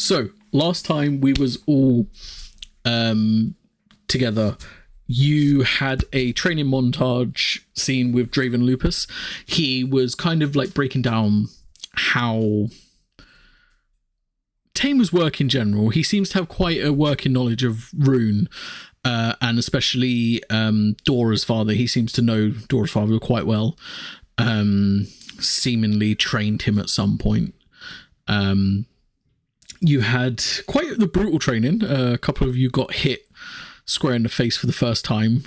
So last time we was all together, you had a training montage scene with Draven Lupus. He was kind of like breaking down how Tamer's work in general. He seems to have quite a working knowledge of Rune, and especially Dora's father. He seems to know Dora's father quite well. Seemingly trained him at some point. You had quite the brutal training. A couple of you got hit square in the face for the first time.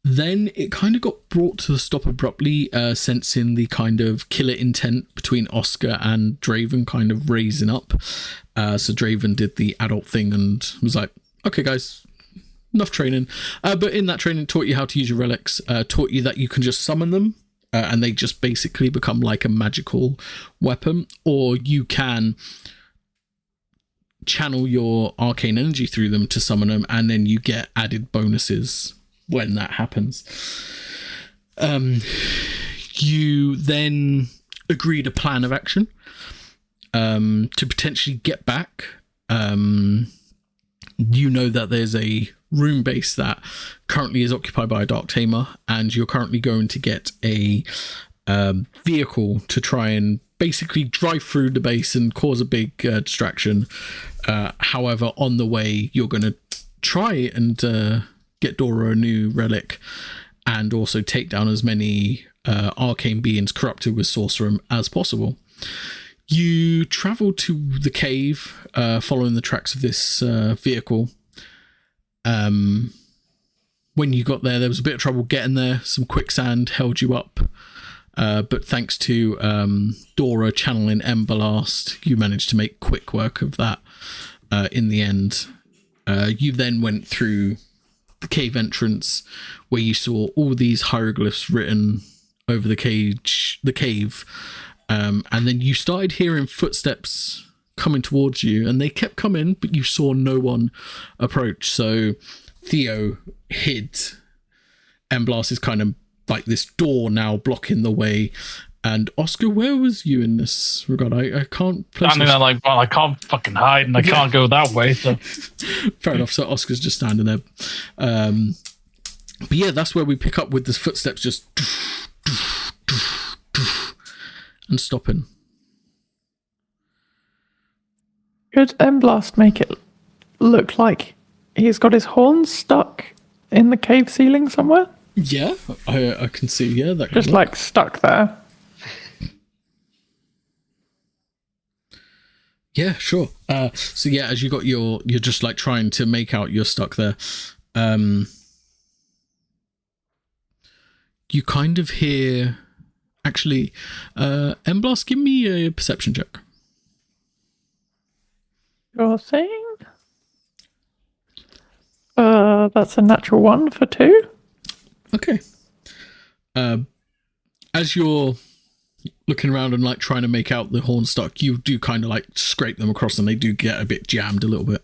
Then it kind of got brought to a stop abruptly, sensing the kind of killer intent between Oskar and Draven kind of raising up. So Draven did the adult thing and was like, okay guys, enough training. But in that training, taught you how to use your relics, taught you that you can just summon them, and they just basically become like a magical weapon, or you can channel your arcane energy through them to summon them, and then you get added bonuses when that happens. You then agreed a plan of action to potentially get back. You know that there's a room base that currently is occupied by a Dark Tamer, and you're currently going to get a vehicle to try and basically drive through the base and cause a big distraction. However, on the way, you're going to try and get Dora a new relic, and also take down as many arcane beings corrupted with sorcerer as possible. You travel to the cave, following the tracks of this vehicle. When you got there was a bit of trouble getting there. Some quicksand held you up. But thanks to Dora channeling Emberlast, you managed to make quick work of that in the end. You then went through the cave entrance, where you saw all these hieroglyphs written over the cave. And then you started hearing footsteps coming towards you, and they kept coming, but you saw no one approach. So Theo hid. Emberlast is kind of like this door now blocking the way. And Oskar, where was you in this regard? I can't place. Standing there like, well, I can't fucking hide, and I can't go that way. So fair enough. So Oscar's just standing there. But yeah, that's where we pick up with the footsteps just and stopping. Could Emblast make it look like he's got his horns stuck in the cave ceiling somewhere? Yeah, I can see. Yeah, that just like stuck there. Yeah, sure. So yeah, as you're just like trying to make out you're stuck there. You kind of hear. Actually, Emblast, give me a perception check. Sure thing. That's a natural 1 for 2. Okay. As you're looking around and like trying to make out the horn stuck, you do kind of like scrape them across, and they do get a bit jammed a little bit.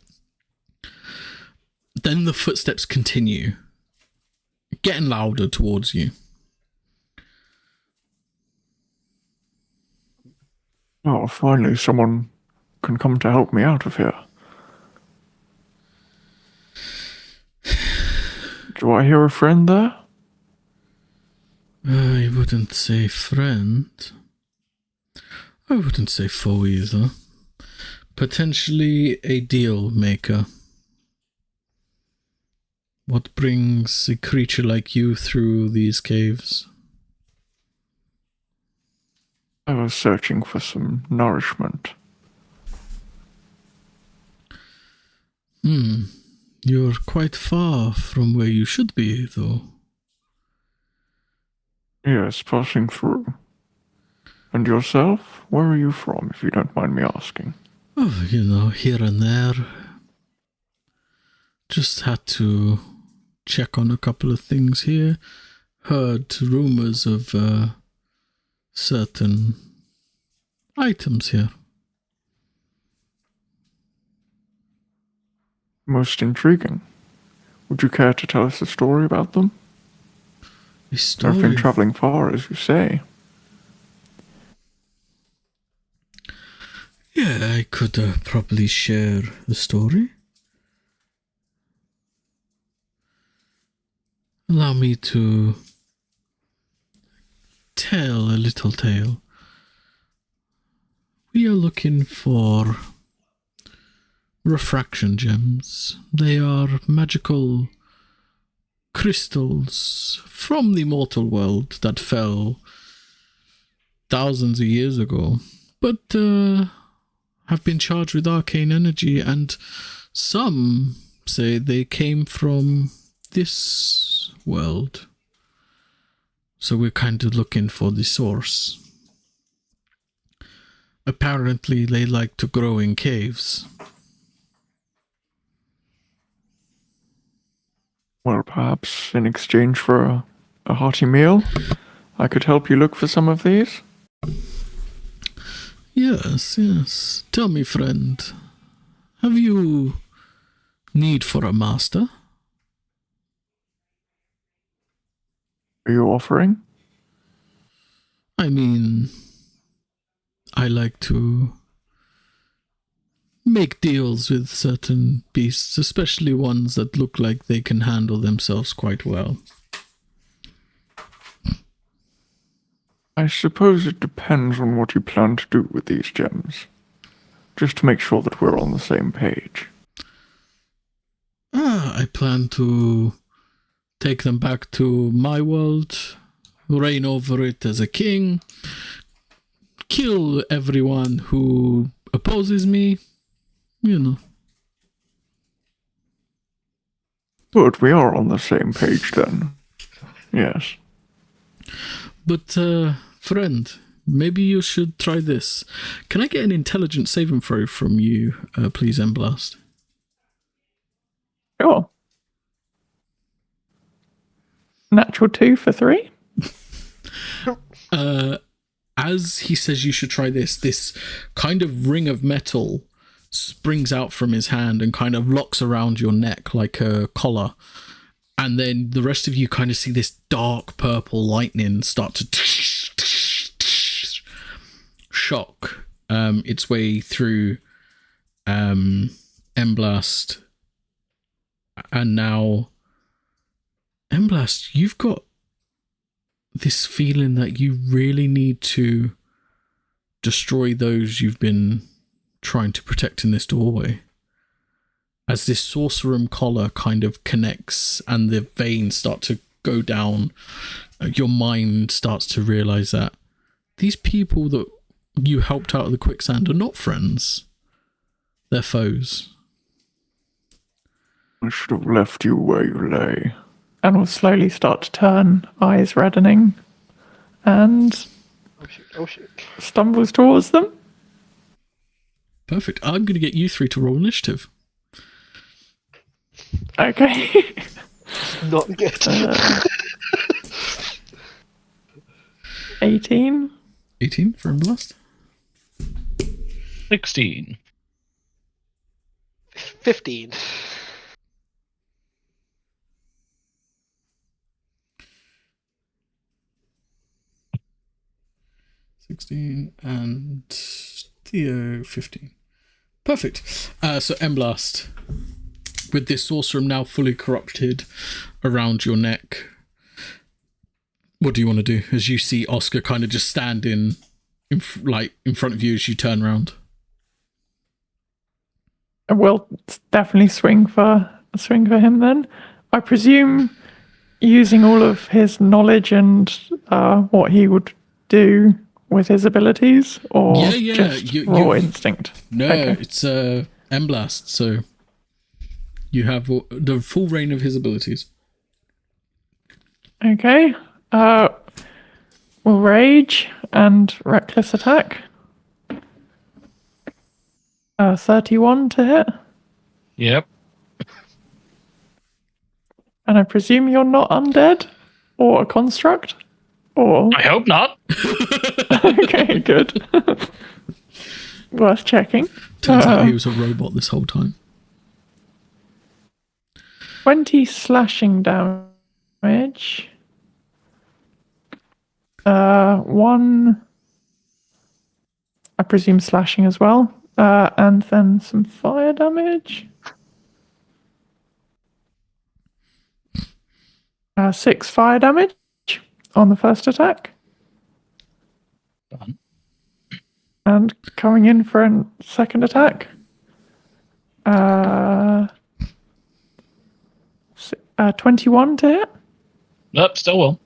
Then the footsteps continue, getting louder towards you. Oh, finally someone can come to help me out of here. Do I hear a friend there? I wouldn't say friend. I wouldn't say foe either. Potentially a deal maker. What brings a creature like you through these caves? I was searching for some nourishment. You're quite far from where you should be, though. Yes, passing through. And yourself? Where are you from, if you don't mind me asking? Oh, here and there. Just had to check on a couple of things here. Heard rumors of certain items here. Most intriguing. Would you care to tell us a story about them? A story? I've been travelling far, as you say. Yeah, I could probably share the story. Allow me to tell a little tale. We are looking for refraction gems. They are magical crystals from the mortal world that fell thousands of years ago, but have been charged with arcane energy, and some say they came from this world. So we're kind of looking for the source. Apparently they like to grow in caves. Well, perhaps in exchange for a hearty meal, I could help you look for some of these. Yes. Tell me, friend, have you need for a master? Are you offering? I mean, I like to make deals with certain beasts, especially ones that look like they can handle themselves quite well. I suppose it depends on what you plan to do with these gems. Just to make sure that we're on the same page. I plan to take them back to my world, reign over it as a king, kill everyone who opposes me, you know. Good, we are on the same page then. Yes. But, friend, maybe you should try this. Can I get an intelligence saving throw from you, please, Emblast? Sure. Natural 2 for 3. As he says you should try this kind of ring of metal springs out from his hand and kind of locks around your neck like a collar. And then the rest of you kind of see this dark purple lightning start to shock its way through Emblast. And now, Emblast, you've got this feeling that you really need to destroy those you've been trying to protect in this doorway. As this sorcerum collar kind of connects and the veins start to go down, your mind starts to realize that these people that you helped out of the quicksand are not friends. They're foes. I should have left you where you lay. And will slowly start to turn, eyes reddening, and Oh shit. stumbles towards them. Perfect. I'm going to get you three to roll initiative. Okay. Not good. 18. 18 for Emblast. 16. 15. 16 and Theo 15. Perfect. So Emblast, with this sorcerum now fully corrupted around your neck, what do you want to do as you see Oskar kind of just standing in front of you as you turn around? We'll definitely swing for him then. I presume using all of his knowledge and what he would do with his abilities, or just raw instinct? No, okay. It's Emblast, so you have the full reign of his abilities. Okay. We'll rage and reckless attack. 31 to hit. Yep. And I presume you're not undead or a construct? Or I hope not. okay, good. Worth checking. Turns out he was a robot this whole time. 20 slashing damage. 1, I presume slashing as well. And then some fire damage. 6 fire damage on the first attack. Done. And coming in for a second attack. 21 to hit. Nope, still will.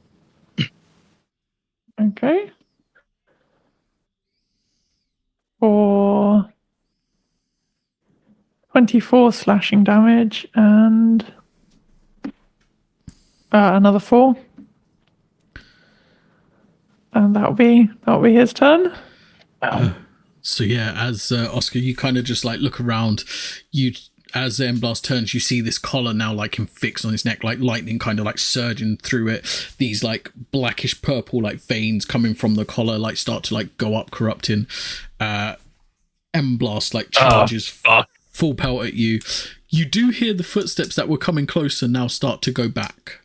Okay. For 24 slashing damage and another 4. And that'll be his turn. So yeah, as Oscar, you kind of just like look around. As Blast turns, you see this collar now like him fixed on his neck, like lightning kind of like surging through it. These like blackish purple like veins coming from the collar like start to like go up, corrupting. Blast like charges full pelt at you. You do hear the footsteps that were coming closer now start to go back.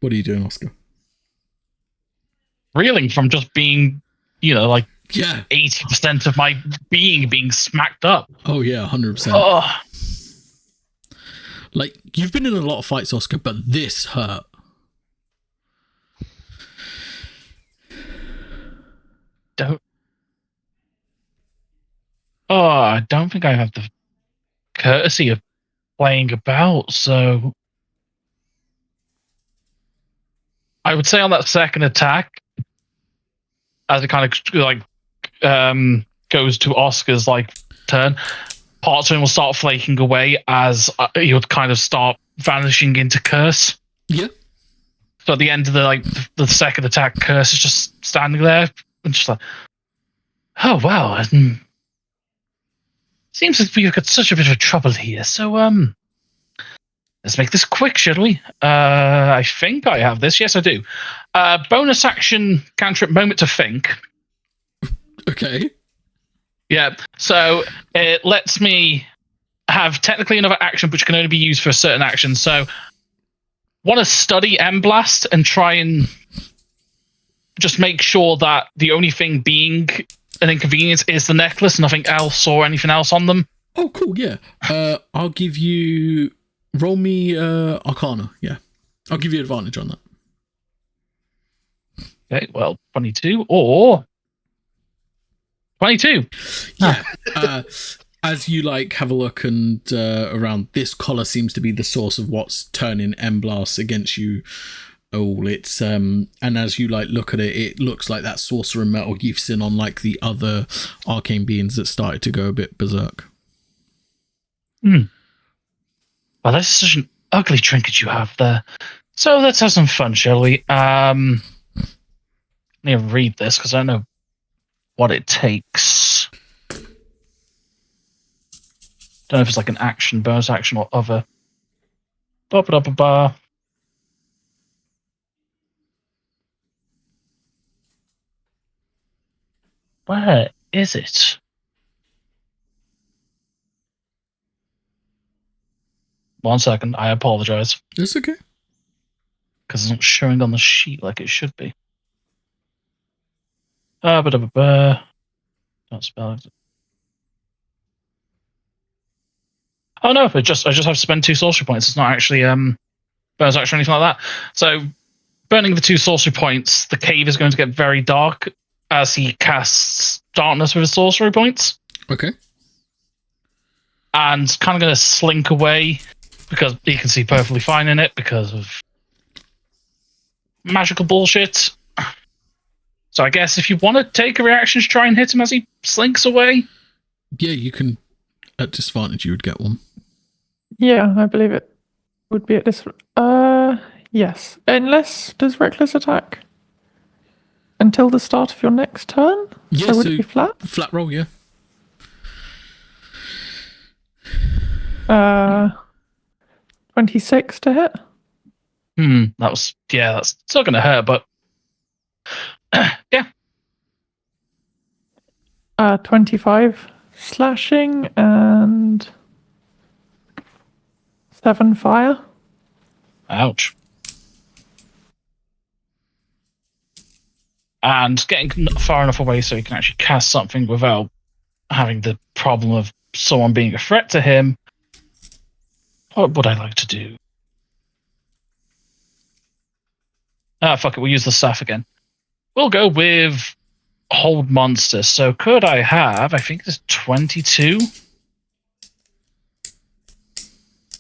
What are you doing, Oscar? Reeling from just being, like 80% of my being smacked up. Oh yeah, 100%. Oh. Like, you've been in a lot of fights, Oscar, but this hurt. I don't think I have the courtesy of playing about, so I would say on that second attack, as it kind of like goes to Oscar's like turn, parts of him will start flaking away as he would kind of start vanishing into curse. Yeah. So at the end of the second attack, curse is just standing there and just like, oh wow, seems like we've got such a bit of trouble here. So let's make this quick, shall we? I think I have this. Yes, I do. Bonus action cantrip moment to think. Okay. Yeah, so it lets me have technically another action, which can only be used for a certain action. So, want to study Blast and try and just make sure that the only thing being an inconvenience is the necklace, nothing else or anything else on them. Oh, cool. Yeah. I'll give you. Roll me Arcana. Yeah, I'll give you advantage on that. Okay, well, 22 or 22. Yeah. As you like have a look and around, this collar seems to be the source of what's turning Blast against you. Oh, it's and as you like look at it, it looks like that sorcerer metal you've seen on like the other arcane beings that started to go a bit berserk. Well, that's such an ugly trinket you have there. So let's have some fun, shall we? Let me read this because I don't know what it takes. Don't know if it's like an action, bonus action, or other. Ba-ba-da-ba-ba. Where is it? One second, I apologize. It's okay. Because it's not showing on the sheet like it should be. Don't spell it. Oh no, I just have to spend 2 sorcery points. It's not actually bonus action or anything like that. So burning the 2 sorcery points, the cave is going to get very dark as he casts darkness with his sorcery points. Okay. And kind of going to slink away because he can see perfectly fine in it because of magical bullshit. So I guess if you want to take a reaction to try and hit him as he slinks away. Yeah, you can. At disadvantage, you would get one. Yeah, I believe it would be at this. Yes. Unless does reckless attack until the start of your next turn? Yeah, so would it be flat? Flat roll, yeah. 26 to hit. That's still gonna hurt, but yeah. 25 slashing and 7 fire. Ouch. and getting far enough away so he can actually cast something without having the problem of someone being a threat to him. What would I like to do? Fuck it, we'll use the staff again. We'll go with hold monster. So could I have, I think it's 22.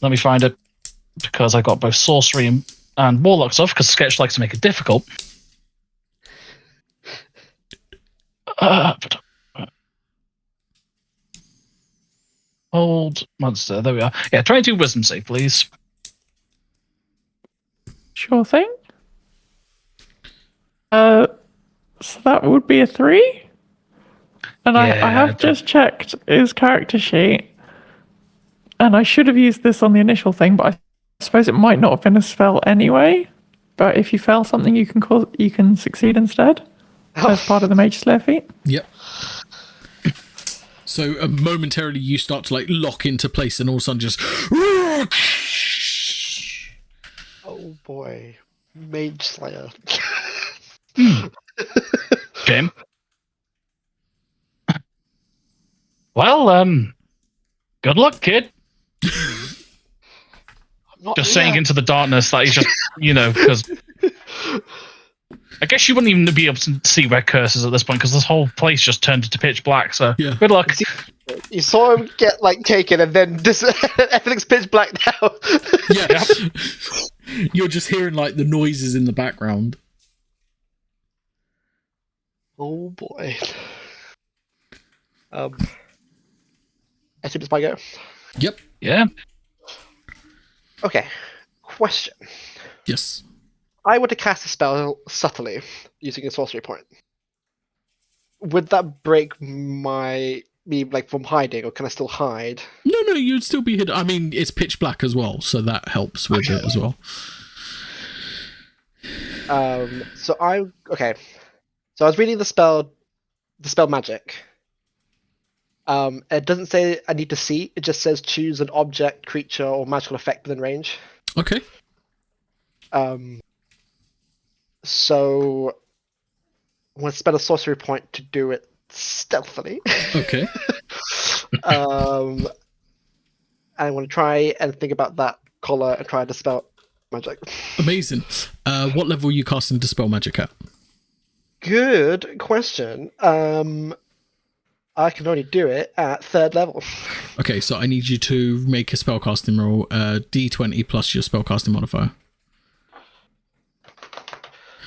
Let me find it, because I got both sorcery and warlock stuff, because Sketch likes to make it difficult. Hold monster, there we are. Yeah, 22 wisdom save, please. Sure thing. So that would be a 3. And I have just checked his character sheet, and I should have used this on the initial thing, but I suppose it might not have been a spell anyway. But if you fail something, you can succeed instead as part of the Mage Slayer feat. Yep. So momentarily you start to like lock into place, and all of a sudden just. Oh boy, Mage Slayer. Okay. Well, good luck, kid. Just saying into the darkness that he's just, because I guess you wouldn't even be able to see where Curse is at this point, because this whole place just turned into pitch black. So good luck. You saw him get taken, and then everything's pitch black now. Yeah. You're just hearing the noises in the background. Oh boy. I think it's my go. Yep. Yeah. Okay. Question. Yes. I were to cast a spell subtly using a sorcery point. Would that break me from hiding, or can I still hide? No, you'd still be hidden. I mean, it's pitch black as well, so that helps with it as well. So I was reading the spell magic. It doesn't say I need to see. It just says choose an object, creature, or magical effect within range. Okay. So I'm going to spend a sorcery point to do it stealthily. Okay. And I want to try and think about that collar and try to dispel magic. Amazing. What level are you casting Dispel Magic at? Good question. I can only do it at 3rd level. Okay, so I need you to make a spellcasting roll, D20 plus your spellcasting modifier.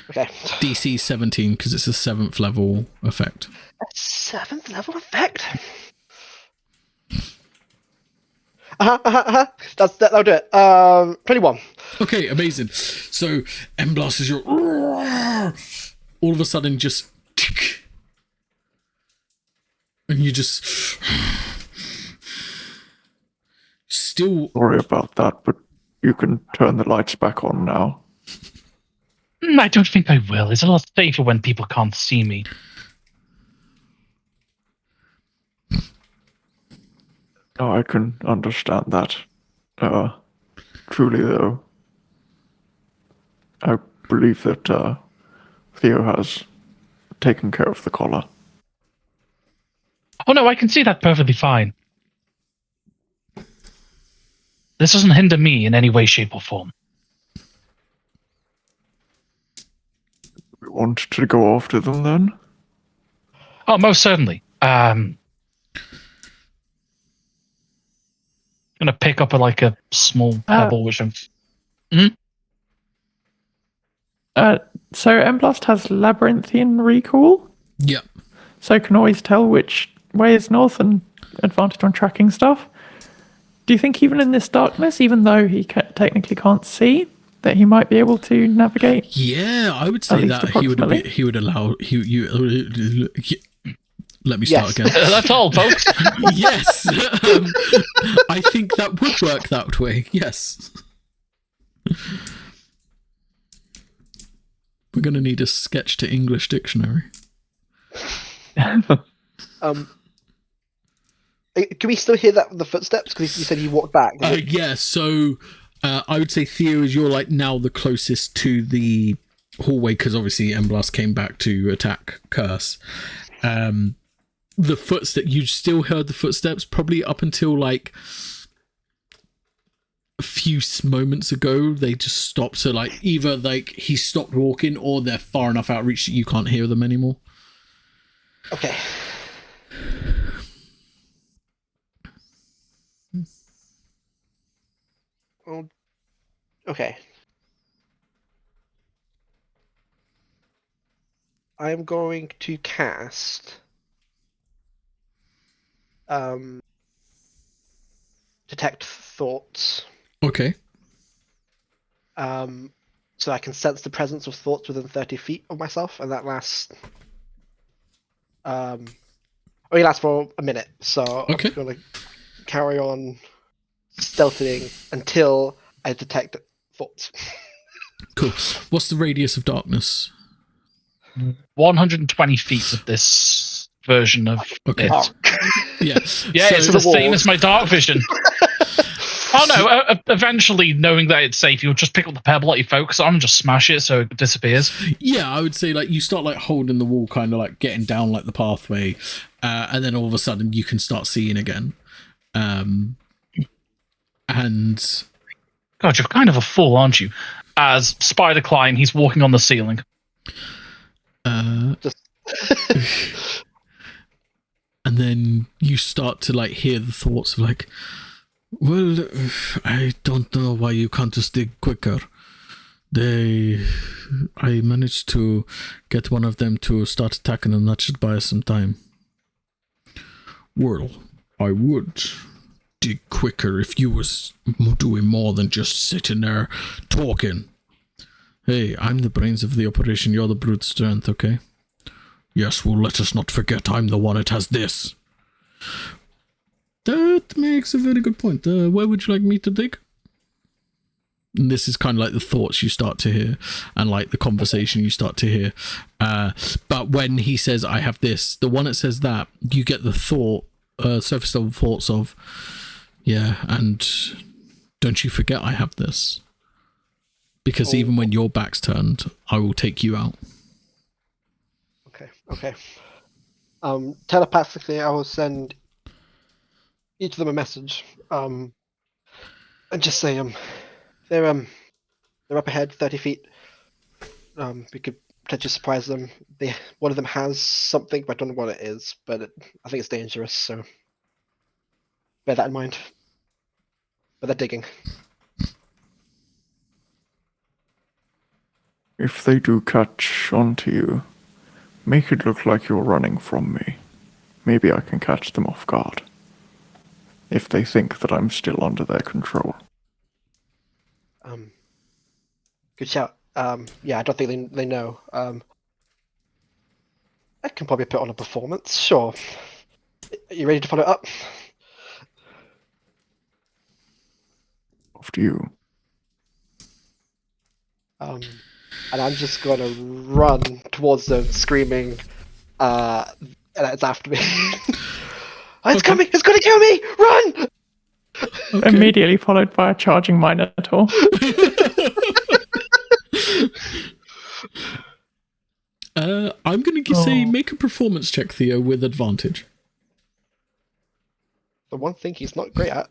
Okay. DC 17, because it's a 7th level effect. A 7th level effect? That'll do it. 21. Okay, amazing. So, Emblast is your... All of a sudden, just... And you just... Still... Sorry about that, but you can turn the lights back on now. I don't think I will. It's a lot safer when people can't see me. Oh, I can understand that. Truly, though, I believe that Theo has taken care of the collar. Oh no, I can see that perfectly fine. This doesn't hinder me in any way, shape, or form. We want to go after them then? Oh, most certainly. I'm gonna pick up a small pebble, which I'm. So Emblast has Labyrinthian Recall. Yep. So can always tell which way is north and advantage on tracking stuff. Do you think even in this darkness, even though he technically can't see, that he might be able to navigate? Yeah, I would say that he would allow you. Let me start again. That's all, folks. Yes, I think that would work that way. Yes. We're going to need a sketch to English dictionary. Can we still hear the footsteps? Because you said he walked back. Yeah, so I would say Theo is you're now the closest to the hallway, because obviously Emblast came back to attack Curse. The footsteps, you still heard the footsteps probably up until like a few moments ago. They just stopped, so like either like he stopped walking or they're far enough out of reach that you can't hear them anymore. Okay. Well, okay. I'm going to cast detect thoughts. Okay. So I can sense the presence of thoughts within 30 feet of myself, and that lasts only lasts for a minute. So Okay. I'm gonna carry on stealthing until I detect thoughts. Cool. What's the radius of darkness? 120 feet of this version of Okay. it. Oh. Yeah. Yeah, So- it's To the the same wall. as my dark vision. Oh no! Eventually, knowing that it's safe, you'll just pick up the pebble that you focus on and just smash it so it disappears. Yeah, I would say like you start like holding the wall, kind of like getting down like the pathway, and then all of a sudden you can start seeing again. And God, you're kind of a fool, aren't you? As Spider Climb, he's walking on the ceiling. and then you start to like hear the thoughts of like, well, I don't know why you can't just dig quicker. I managed to get one of them to start attacking, and that should buy us some time. Well, I would dig quicker if you was doing more than just sitting there talking. Hey, I'm the brains of the operation, you're the brute strength, okay? Yes, well, let us not forget I'm the one that has this. That makes a very good point. Where would you like me to dig? And this is kind of like the thoughts you start to hear and like the conversation you start to hear. But when he says, I have this, the one that says that, you get the thought, surface level thoughts of, yeah, and don't you forget I have this. Because even when your back's turned, I will take you out. Okay. Telepathically, I will send each of them a message. And just say, they're up ahead, 30 feet. We could potentially surprise them. One of them has something, but I don't know what it is. But I think it's dangerous, so bear that in mind. But they're digging. If they do catch onto you, make it look like you're running from me. Maybe I can catch them off guard. If they think that I'm still under their control. Good shout. Yeah, I don't think they know. I can probably put on a performance. Sure. Are you ready to follow up? After you. And I'm just gonna run towards them, screaming, and it's after me. It's coming! It's gonna kill me! Run! Okay. Immediately followed by a charging Minotaur. I'm going to say make a performance check, Theo, with advantage. The one thing he's not great at.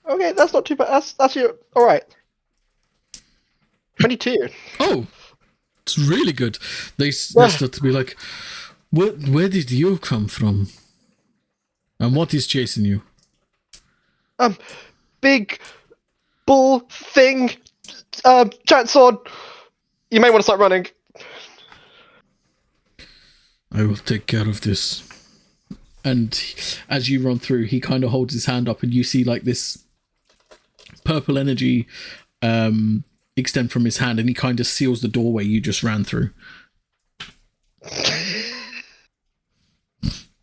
Okay, that's not too bad. That's actually all right. 22. Oh, it's really good. They start to be like, where did you come from? And what is chasing you? Big bull thing. Giant sword. You may want to start running. I will take care of this. And as you run through, he kind of holds his hand up and you see like this purple energy extend from his hand, and he kind of seals the doorway you just ran through.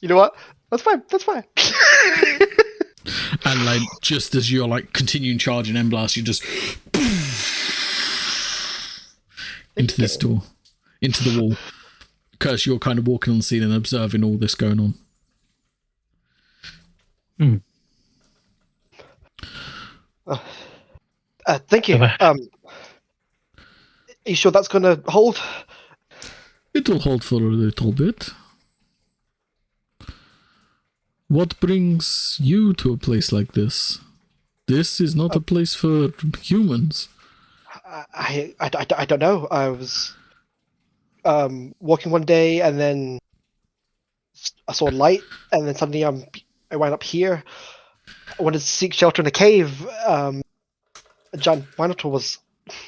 You know what? That's fine. That's fine. And like just as you're like continuing charging Emblast, you just into this door, into the wall. Curse, you're kind of walking on the scene and observing all this going on. Thank you. Are you sure that's going to hold? It'll hold for a little bit. What brings you to a place like this? This is not a place for humans. I don't know. I was walking one day, and then I saw light, and then suddenly I wound up here. I wanted to seek shelter in a cave. A giant minotaur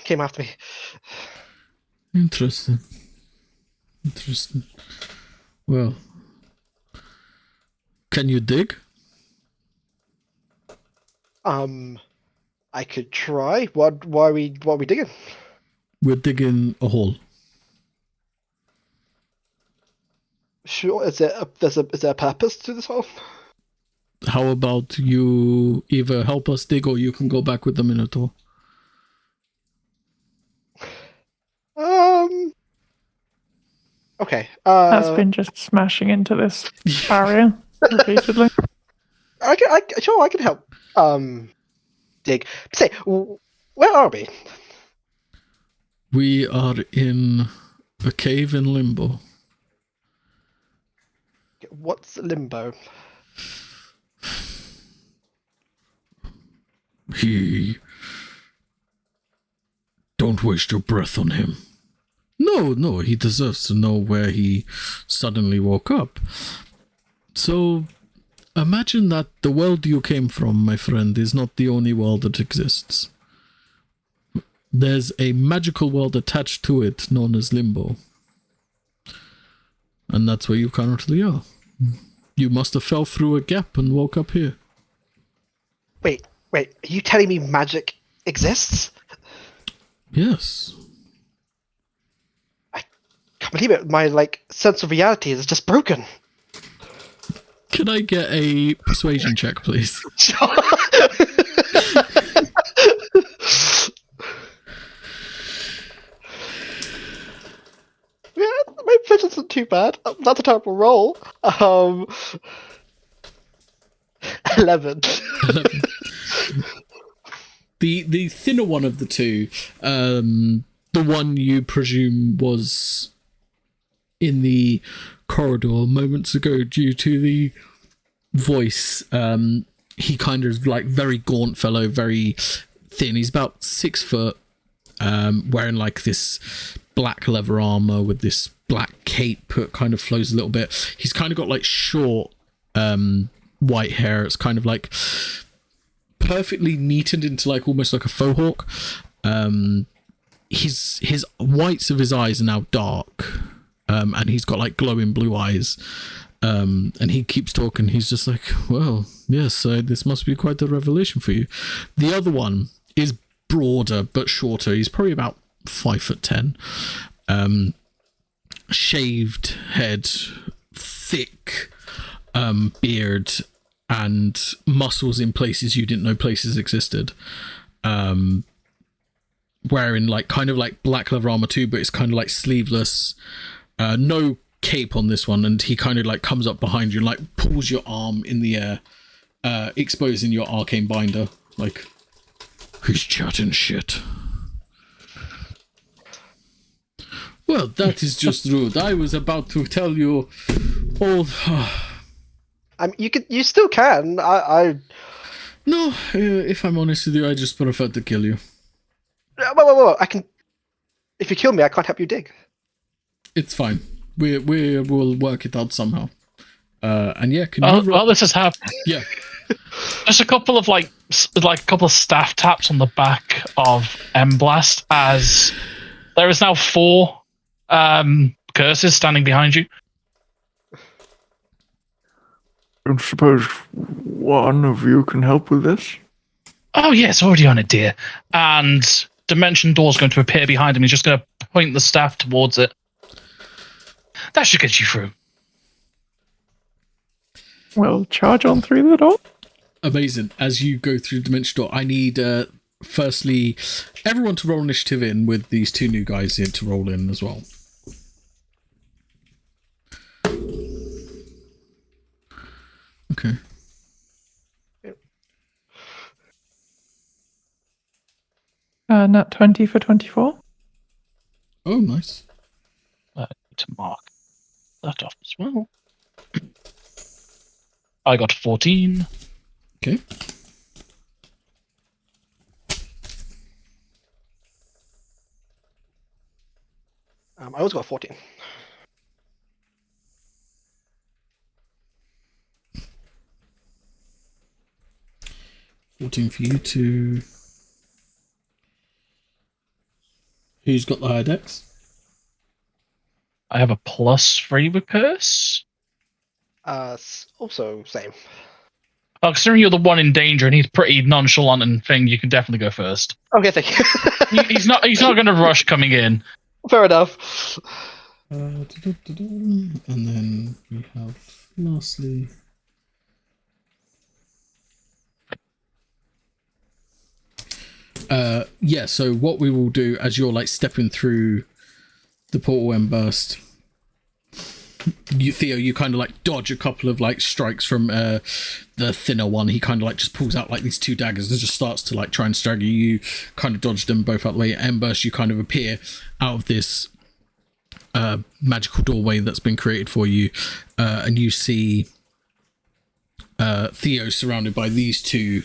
came after me. Interesting. Well, can you dig? I could try. What are we digging? We're digging a hole. Sure. Is there a purpose to this hole? How about you either help us dig or you can go back with the Minotaur? Okay. Has been just smashing into this barrier repeatedly. I can help. Dig. Say, where are we? We are in a cave in Limbo. What's limbo? Don't waste your breath on him. No, he deserves to know where he suddenly woke up. So, imagine that the world you came from, my friend, is not the only world that exists. There's a magical world attached to it known as Limbo. And that's where you currently are. You must have fell through a gap and woke up here. Wait, are you telling me magic exists? Yes. I can't believe it. My sense of reality is just broken. Can I get a persuasion check, please? Sure. Yeah, my persuasion isn't too bad. That's a terrible roll. 11. 11. The thinner one of the two, the one you presume was in the corridor moments ago due to the voice, he kind of very gaunt fellow, very thin. He's about 6 foot, wearing this black leather armor with this black cape that kind of flows a little bit. He's kind of got short white hair. It's kind of perfectly neatened into almost like a faux hawk. His whites of his eyes are now dark, and he's got glowing blue eyes. And he keeps talking. He's just well, yes, this must be quite a revelation for you. The other one is broader but shorter. He's probably about 5'10". Shaved head, thick beard, and muscles in places you didn't know places existed. Wearing kind of black leather armor too, but it's kind of sleeveless. No cape on this one, and he kind of comes up behind you and pulls your arm in the air, exposing your arcane binder. Who's chatting shit? Well, that is just rude. I was about to tell you all. You still can. No, if I'm honest with you, I just prefer to kill you. Whoa. I can. If you kill me, I can't help you dig. It's fine. We will work it out somehow. And yeah, can you? While this is happening, yeah, just a couple of a couple of staff taps on the back of Blast as there is now 4 curses standing behind you. Don't suppose one of you can help with this? Oh yes, already on it, dear. And dimension door's going to appear behind him. He's just going to point the staff towards it. That should get you through. We'll charge on through the door. Amazing. As you go through the dimension door, I need firstly everyone to roll initiative in with these 2 new guys here to roll in as well. Okay. Nat 20 for 24. Oh, nice. To mark that off as well. I got 14. Okay. I also got 14. $14 for you two. Who's got the higher dex? I have a +3 with curse. Also same. Oh, considering you're the one in danger and he's pretty nonchalant and thing, you can definitely go first. Okay, thank you. He's not going to rush coming in. Fair enough. And then we have lastly. Yeah, so what we will do as you're like stepping through the portal and burst, Theo, you kind of like dodge a couple of like strikes from the thinner one. He kind of like just pulls out like these two daggers and just starts to like try and stagger you. You kind of dodge them both out the way. Emberst, you kind of appear out of this magical doorway that's been created for you, and you see Theo surrounded by these two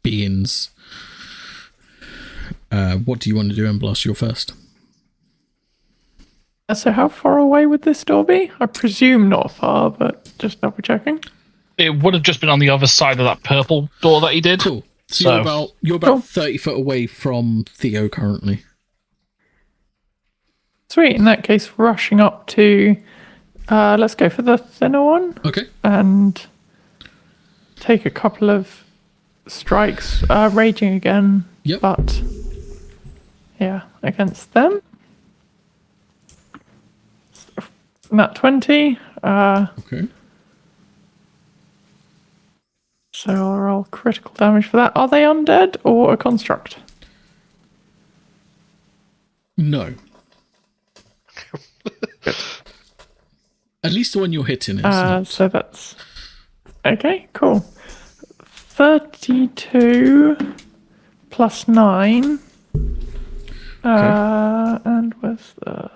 beings. What do you want to do, Emberst? You're first. So how far away would this door be? I presume not far, but just double checking. It would have just been on the other side of that purple door that he did. Cool. So you're about 30 foot away from Theo currently. Sweet. In that case, rushing up to, let's go for the thinner one. Okay. And take a couple of strikes, raging again. Yep. But yeah, against them. Nat 20. Okay. So I'll roll critical damage for that. Are they undead or a construct? No. At least the one you're hitting is. So that's okay. Cool. 32 plus 9. And where's the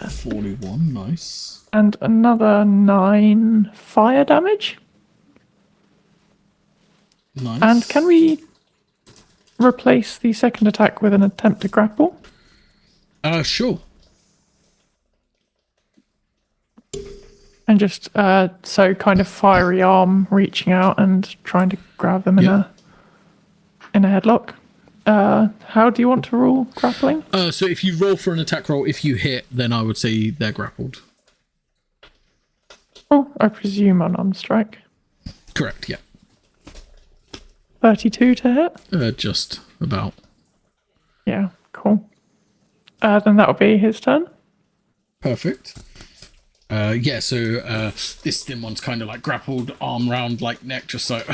41, nice. and another 9 fire damage. Nice. And can we replace the second attack with an attempt to grapple? Sure. And just so kind of fiery arm reaching out and trying to grab them in a headlock. How do you want to rule grappling? So if you roll for an attack roll, if you hit, then I would say they're grappled. Oh, I presume unarmed strike. Correct, yeah. 32 to hit? Just about. Yeah, cool. Then that'll be his turn. Perfect. So this thin one's kind of like grappled, arm round, like neck, just like,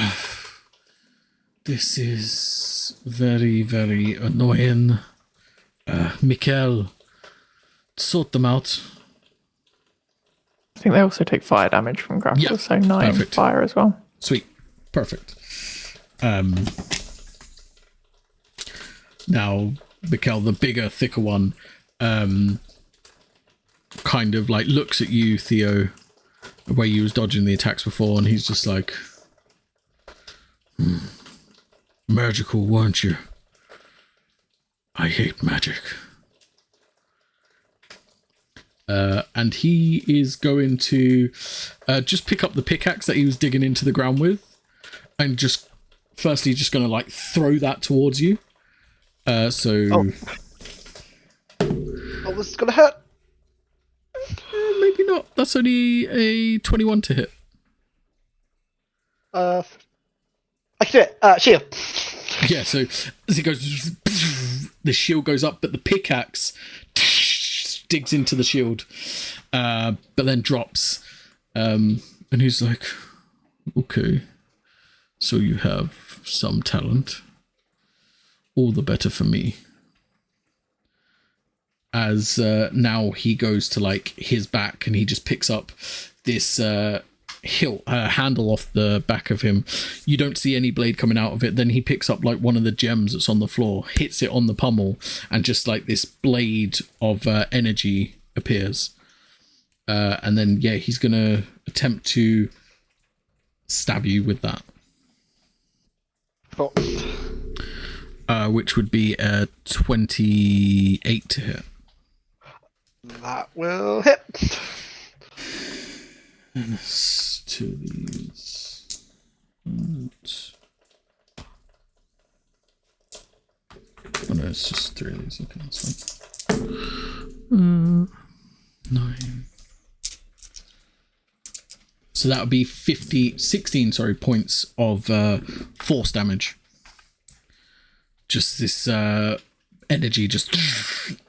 this is very, very annoying. Mikkel, sort them out. I think they also take fire damage from grapple, so 9 perfect. Fire as well. Sweet. Perfect. Now, Mikkel, the bigger, thicker one, kind of like looks at you, Theo, where you was dodging the attacks before, and he's just like, magical, weren't you? I hate magic. And he is going to just pick up the pickaxe that he was digging into the ground with, and just firstly just going to like throw that towards you. Oh, this is gonna hurt. Maybe not. That's only a 21 to hit. I can do it. Shield. Yeah, so as it goes, the shield goes up, but the pickaxe digs into the shield, but then drops. And he's like, okay, so you have some talent. All the better for me. As now he goes to like his back and he just picks up this handle off the back of him. You don't see any blade coming out of it. Then he picks up like one of the gems that's on the floor, hits it on the pommel, and just like this blade of energy appears. And then he's gonna attempt to stab you with that. Cool. Which would be a 28 to hit. That will hit. Yes, two of these. Oh no, it's just three of these. Okay, that's fine. 9. So that would be 16 points of force damage. Just this energy just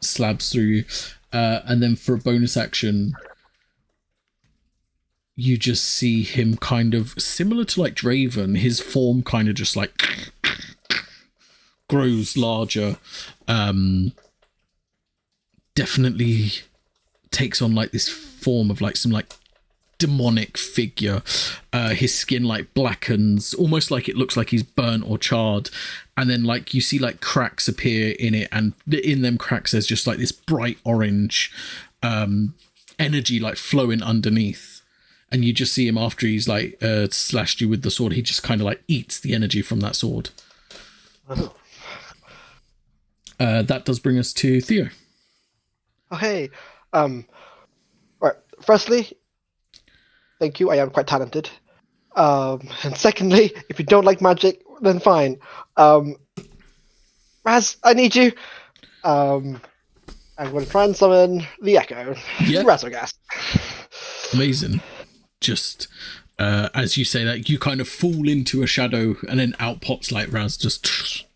slabs through you. And then for a bonus action, you just see him kind of similar to like Draven. His form kind of just like grows larger. Definitely takes on like this form of like some like demonic figure. His skin like blackens, almost like it looks like he's burnt or charred, and then like you see like cracks appear in it, and in them cracks there's just like this bright orange energy like flowing underneath, and you just see him after he's like slashed you with the sword. He just kind of like eats the energy from that sword. That does bring us to Theo. Oh hey, right. Firstly, thank you. I am quite talented. And secondly, if you don't like magic, then fine. Raz, I need you. I'm going to try and summon the Echo. Yeah. Razorgas. Amazing. Just as you say that, you kind of fall into a shadow, and then out pops like Raz. Just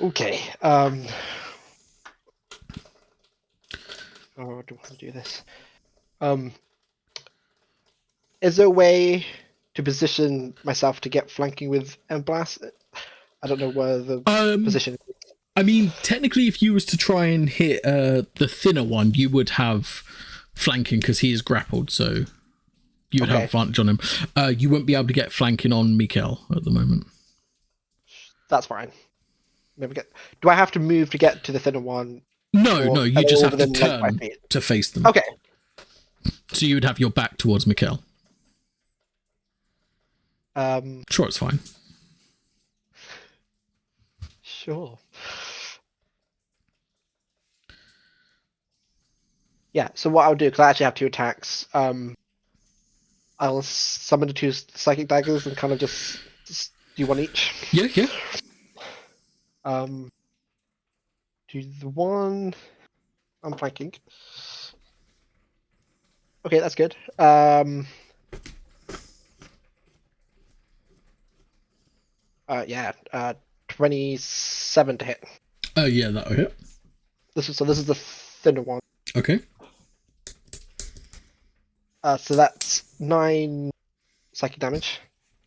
okay. How do I want to do this? Is there a way to position myself to get flanking with Blast? I don't know where the position is. I mean, technically, if you was to try and hit the thinner one, you would have flanking because he is grappled, so you would have advantage on him. You won't be able to get flanking on Mikkel at the moment. That's fine. Do I have to move to get to the thinner one? No, you just have to turn to face them. Okay. So you would have your back towards Mikkel. Sure, it's fine. Sure. Yeah, so what I'll do, because I actually have 2 attacks, I'll summon the 2 psychic daggers and kind of just do one each. Yeah. Do the one... I'm flanking. Okay, that's good. 27 to hit. Yeah, that'll hit. This is the thinner one. Okay. So that's 9 psychic damage.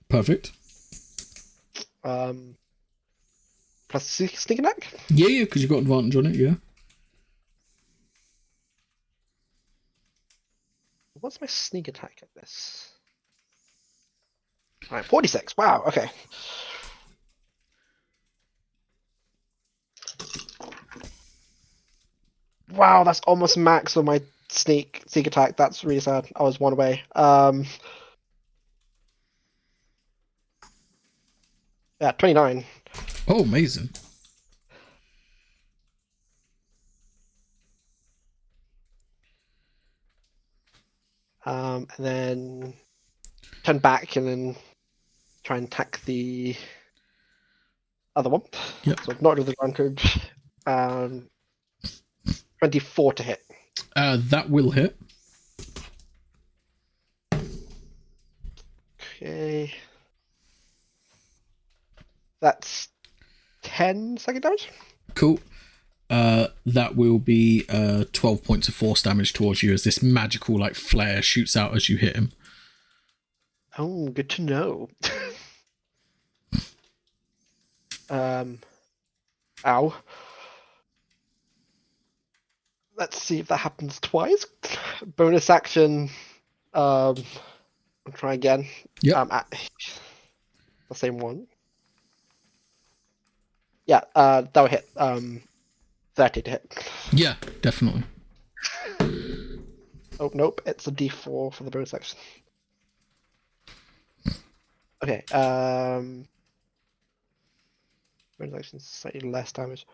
Perfect. Plus sneak attack? Yeah, because you've got advantage on it, yeah. What's my sneak attack at this? Alright, 46. Wow, okay. Wow, that's almost max for my sneak attack. That's really sad. I was 1 away. Yeah, 29. Oh, amazing. And then turn back and then try and attack the other one. Yep. So not with advantage. 24 to hit. That will hit. Okay. That's 10 psychic damage. Cool. That will be 12 points of force damage towards you as this magical like flare shoots out as you hit him. Oh, good to know. Ow. Let's see if that happens twice. Bonus action, I'll try again. Yep. The same one. Yeah, that will hit. 30 to hit. Yeah, definitely. Oh, nope, it's a D4 for the bonus action. Okay, bonus action slightly less damage.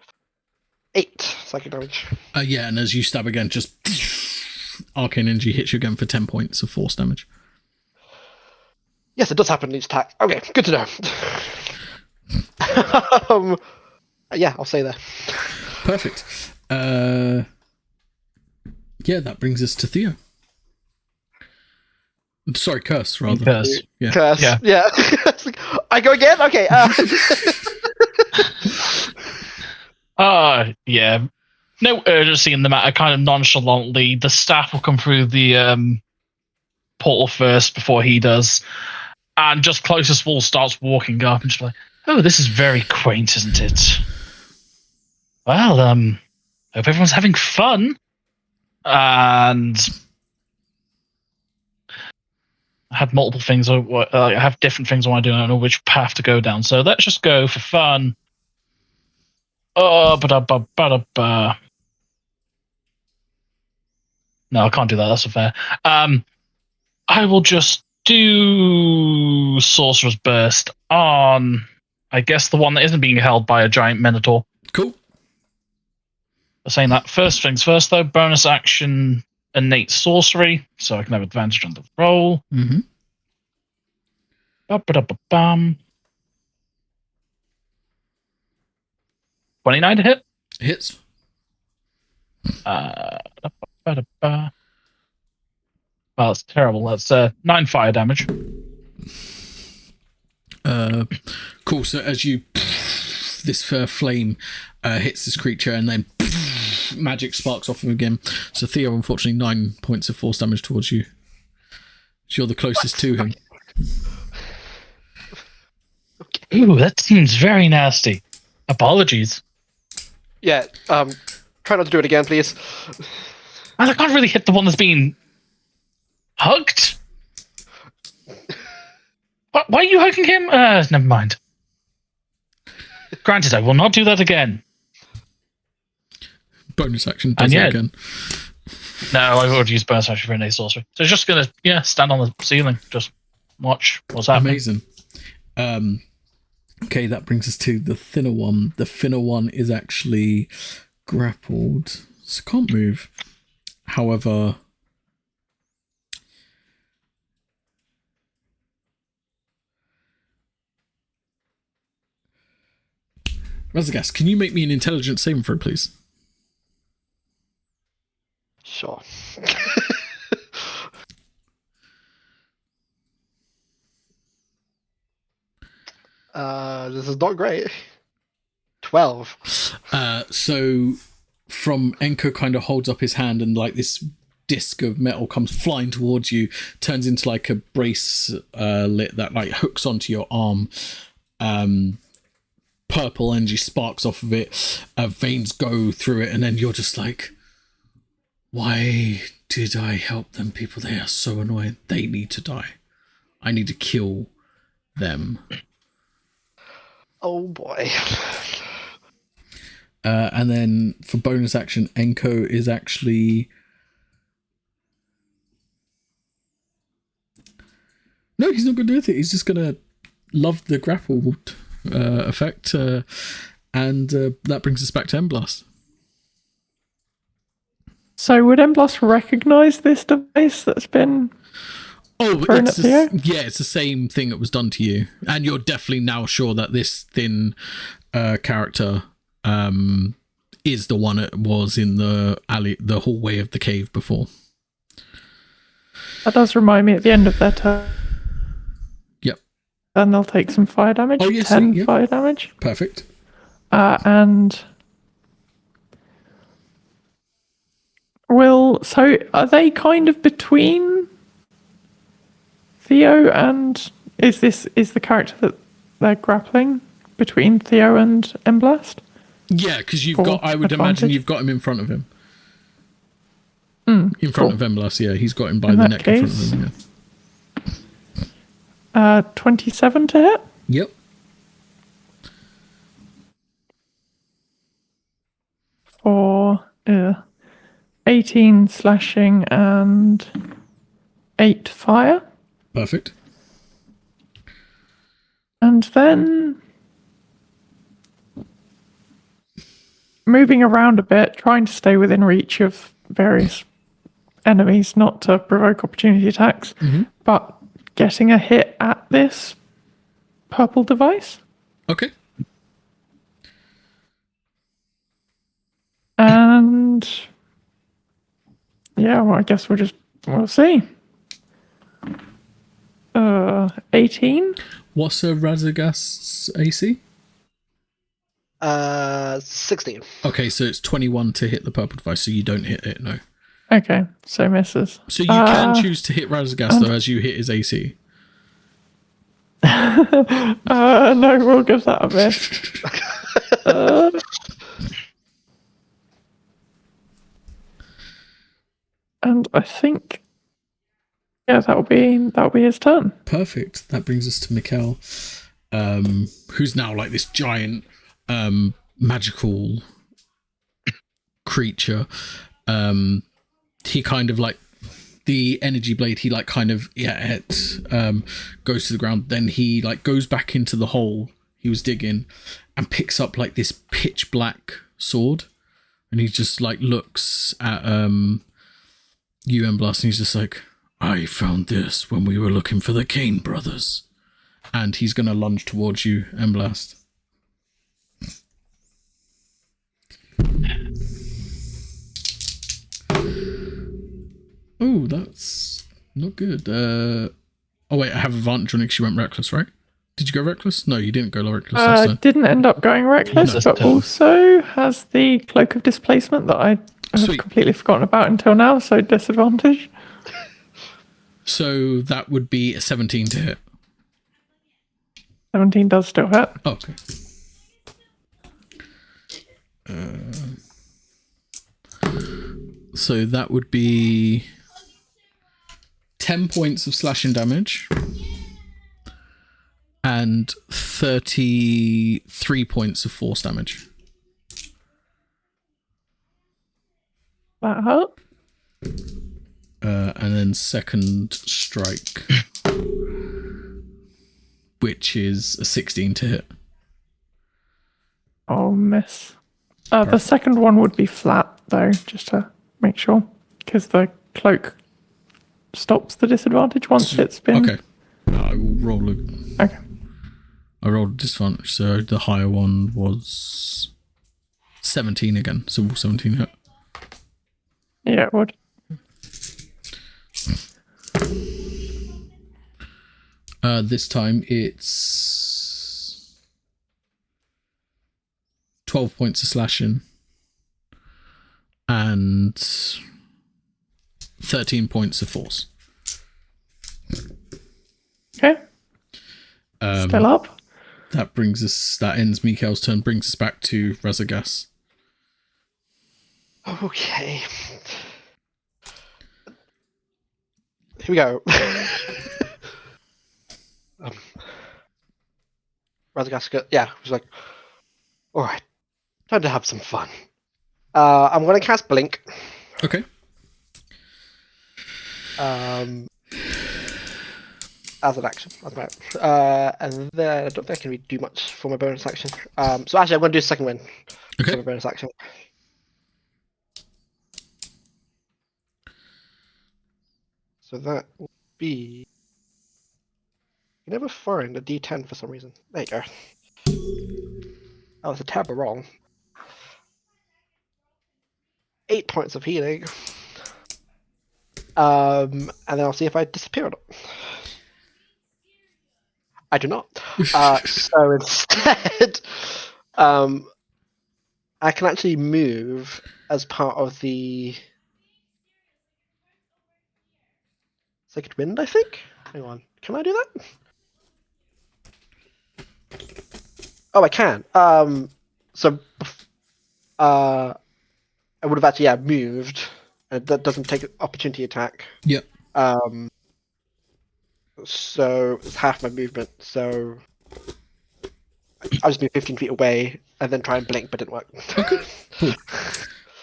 8 psychic damage. Yeah, and as you stab again, just arcane energy hits you again for 10 points of force damage. Yes, it does happen in each attack. Okay, good to know. Yeah, I'll stay there. Perfect. Yeah, that brings us to Theo. Sorry, Curse, rather. Curse. Yeah. Curse. Yeah. Yeah. I go again? Okay. Yeah. No urgency in the matter, kind of nonchalantly. The staff will come through the portal first before he does. And just closest wall starts walking up and just like, oh, this is very quaint, isn't it? Well, hope everyone's having fun. And I had multiple things. I have different things I want to do. I don't know which path to go down. So let's just go for fun. Oh, ba-da-ba-ba-da-ba. No, I can't do that. That's unfair. I will just do Sorcerer's Burst on, I guess, the one that isn't being held by a giant Minotaur. Cool. Saying that, first things first, though, bonus action, innate sorcery, so I can have advantage on the roll. Mm-hmm. Ba-ba-da-ba-bam. 29 to hit. Hits. Da-ba-da-ba. Well, it's terrible. That's 9 fire damage. Cool. So as you this flame hits this creature, and then magic sparks off him again. So Theo, unfortunately, 9 points of force damage towards you. So you're the closest to him. Ooh, that seems very nasty. Apologies. Yeah, try not to do it again, please. Well, I can't really hit the one that's being hugged. Why are you hugging him? Never mind. Granted, I will not do that again. Bonus action does it again. No, I've already used bonus action for innate sorcery. So it's just gonna stand on the ceiling, just watch what's happening. Amazing. Okay, that brings us to the thinner one. The thinner one is actually grappled, so can't move. However, Razagast, can you make me an intelligence saving throw, please? Sure. This is not great. 12. So from Enko kind of holds up his hand, and like this disc of metal comes flying towards you, turns into like a bracelet that like hooks onto your arm. Purple energy sparks off of it, veins go through it, and then you're just like, why did I help them people? They are so annoying. They need to die. I need to kill them. Oh boy. And then for bonus action, Enko is actually... No, he's not going to do anything. He's just going to love the grapple effect. And that brings us back to Emblast. So would Emblast recognise this device that's been thrown at Theo? Yeah, it's the same thing that was done to you. And you're definitely now sure that this thin character is the one that was in the hallway of the cave before. That does remind me at the end of their turn. Yep. Then they'll take some fire damage. Oh, yes, 10 yep. fire damage. Perfect. And so are they kind of between Theo and is the character that they're grappling between Theo and Emblast? Yeah, because I would imagine you've got him in front of him. In front of Emblast, yeah. He's got him by In the that neck in front of case- him, yeah. 27 to hit. Yep. For 18 slashing and 8 fire. Perfect. And then moving around a bit, trying to stay within reach of various enemies, not to provoke opportunity attacks, but getting a hit at this purple device. Okay. And yeah, well, I guess we'll see. 18. What's Razagast's AC? 16. Okay, so it's 21 to hit the purple device, so you don't hit it, no. Okay, so misses. So you can choose to hit Razagast, though, as you hit his AC. No, we'll give that a miss. And I think, yeah, that'll be his turn. Perfect. That brings us to Mikkel, who's now like this giant magical creature. He kind of like the energy blade. He like kind of goes to the ground. Then he like goes back into the hole he was digging and picks up like this pitch black sword. And he just like looks at you, Emblast, and he's just like, I found this when we were looking for the Kane brothers. And he's going to lunge towards you, Emblast. Oh, that's not good. Oh, wait, I have advantage on it because you went reckless, right? Did you go reckless? No, you didn't go reckless. last time. Didn't end up going reckless, No. but also has the cloak of displacement that I have Sweet. completely forgotten about until now, so disadvantage. So that would be a 17 to hit. 17 does still hit. Oh, okay. So that would be 10 points of slashing damage and 33 points of force damage. That hurt. And then second strike, which is a 16 to hit. Oh, miss. The second one would be flat, though, just to make sure, because the cloak stops the disadvantage once it's been... Okay. I will roll a... Okay. I rolled a disadvantage, so the higher one was 17 again. So will 17 hit? Yeah, it would. This time it's 12 points of slashing and 13 points of force. Okay. Still up. That ends Mikkel's turn, brings us back to Razagast. Okay. Here we go. Radagast, yeah, was like, alright, time to have some fun. I'm going to cast Blink. Okay. As an action. And then I don't think I can really do much for my bonus action. So actually, I'm going to do a second win for Okay. my bonus action. So that will be... You never find a D10 for some reason. There you go. That was a tab wrong. 8 points of healing. And then I'll see if I disappear or not. I do not. So instead, I can actually move as part of the Sacred Wind, I think? Hang on. Can I do that? Oh, I can. I would have actually, moved and that doesn't take an opportunity attack. Yep. So it's half my movement. So I'll just be 15 feet away and then try and blink, but it didn't work. Okay, cool.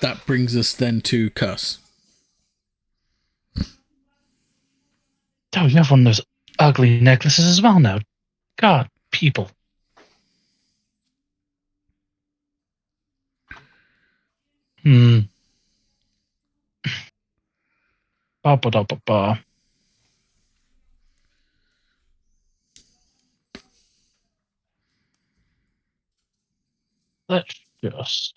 That brings us then to Curse. Oh, you have one of those ugly necklaces as well now. God, people. Ba ba da ba ba. Let's just.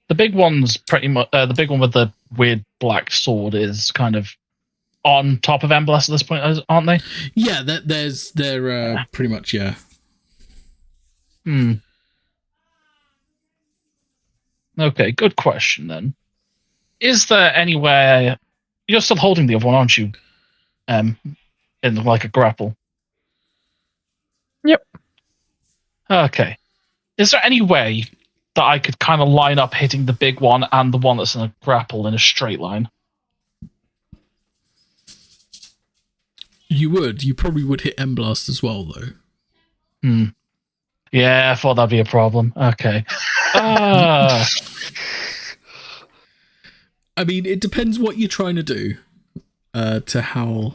The big one's pretty much the big one with the weird black sword is kind of on top of Emblast at this point, aren't they? Yeah, they're pretty much, yeah. Okay, good question then. Is there anywhere you're still holding the other one, aren't you? In like a grapple. Yep. Okay. Is there any way that I could kind of line up hitting the big one and the one that's in a grapple in a straight line? You probably would hit Emblast as well, though. Yeah, I thought that'd be a problem. Okay. I mean, it depends what you're trying to do. To how.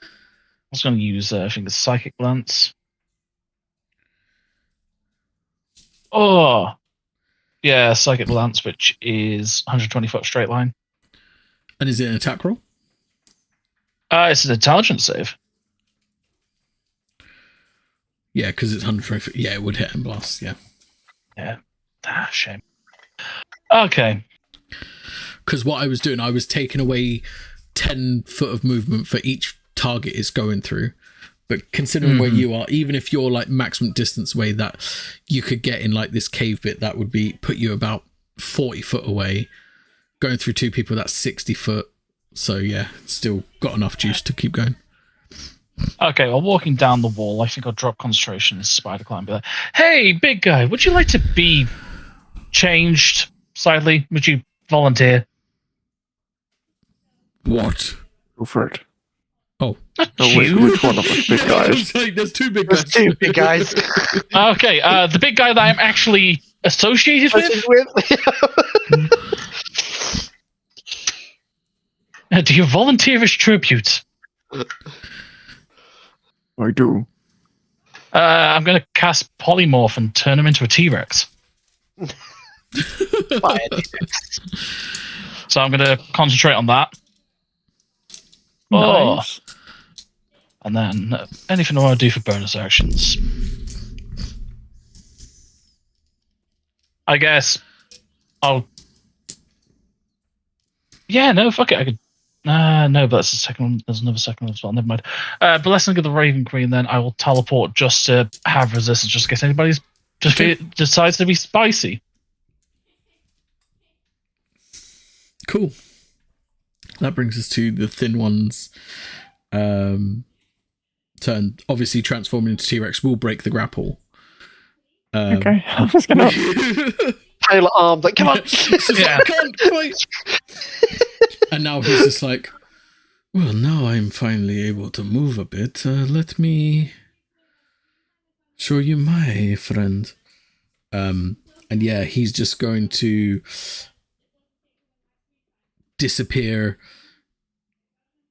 I was going to use, I think, the Psychic Lance. Oh, yeah, Psychic Lance, which is 120-foot straight line. And is it an attack roll? It's an intelligence save. Yeah, because it's 120 feet. Yeah, it would hit Emblast, yeah. Yeah. Shame. Okay. Because what I was doing, I was taking away 10 foot of movement for each target it's going through. But considering where you are, even if you're like maximum distance away, that you could get in like this cave bit, that would be put you about 40 foot away. Going through two people, that's 60 foot. So yeah, still got enough juice to keep going. Okay, well, walking down the wall, I think I'll drop concentration and spider climb. Be like, hey, big guy, would you like to be changed slightly? Would you volunteer? What? Go for it. Oh. No, which one of us big guys? There's two big guys. There's two big guys. Okay, the big guy that I'm actually associated with? Do you volunteer as tribute? I do. I'm going to cast Polymorph and turn him into a T-Rex. So I'm going to concentrate on that. Nice. And then anything I want to do for bonus actions. I guess I'll... Yeah, no, fuck it. I could... no, but that's the second one. There's another second one as well. Never mind. Blessing of the Raven Queen, then I will teleport just to have resistance, just in case anybody decides to be spicy. Cool. That brings us to the thin ones. Turn. Obviously, transforming into T-Rex will break the grapple. Okay, I was gonna. Taylor arms, like, come on. Yeah. I can't quite. And now he's just like, well, now I'm finally able to move a bit. Let me show you my friend. And yeah, he's just going to disappear,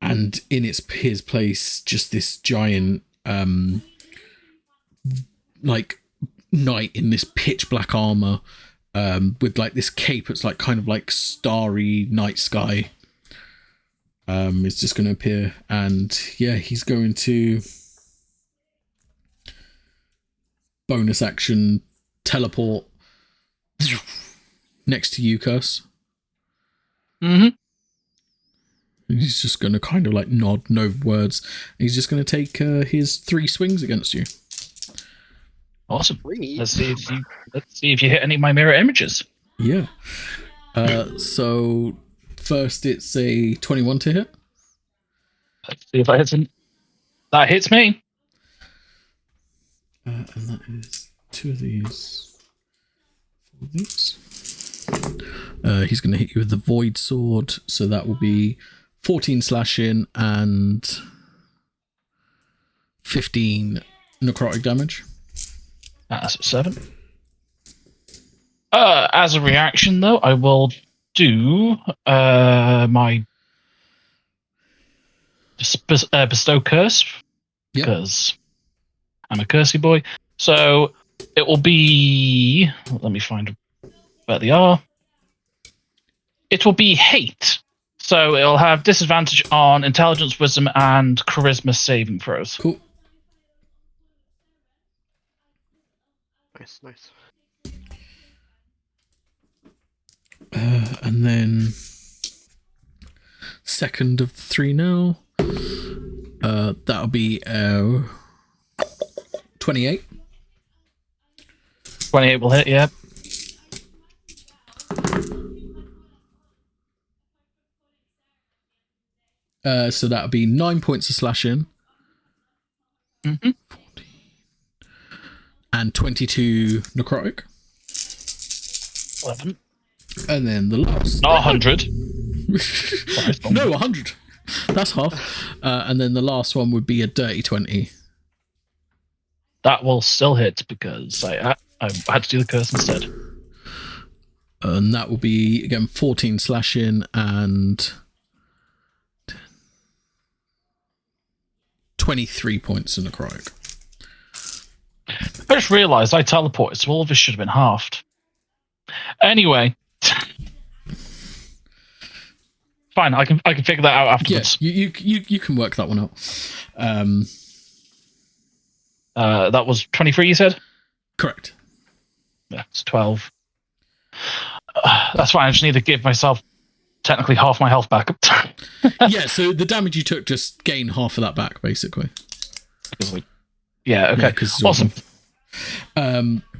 and in his place, just this giant, like knight in this pitch black armor, with like this cape that's like kind of like starry night sky. Is just going to appear, and yeah, he's going to bonus action teleport next to you, Curse. He's just going to kind of like nod, no words. He's just going to take his 3 swings against you. Awesome. Let's see if you hit any of my mirror images. Yeah. So first it's a 21 to hit. Let's see if I hit him. That hits me. And that is 2 of these. 4 of these. He's going to hit you with the Void Sword, so that will be 14 slashing and 15 necrotic damage. That's a 7. As a reaction, though, I will do my bestow curse because I'm a cursey boy. So it will be. Let me find where they are. It will be hate. So it'll have disadvantage on intelligence, wisdom, and charisma saving throws. Cool. Nice. And then second of the 3 now. That'll be 28. 28 will hit, yeah. So that'll be 9 points of slashing. 14. And 22 necrotic. 11. And then the last. Not 100. No, 100. That's half. And then the last one would be a dirty 20. That will still hit because I had to do the curse instead. And that will be, again, 14 slashing and 23 points of necrotic. I just realised I teleported, so all of this should have been halved. Anyway. Fine, I can figure that out afterwards. Yeah, you can work that one out. That was 23, you said? Correct. Yeah, it's 12. That's fine, I just need to give myself technically half my health back. Yeah, so the damage you took, just gain half of that back, basically. Yeah, okay. Yeah, awesome.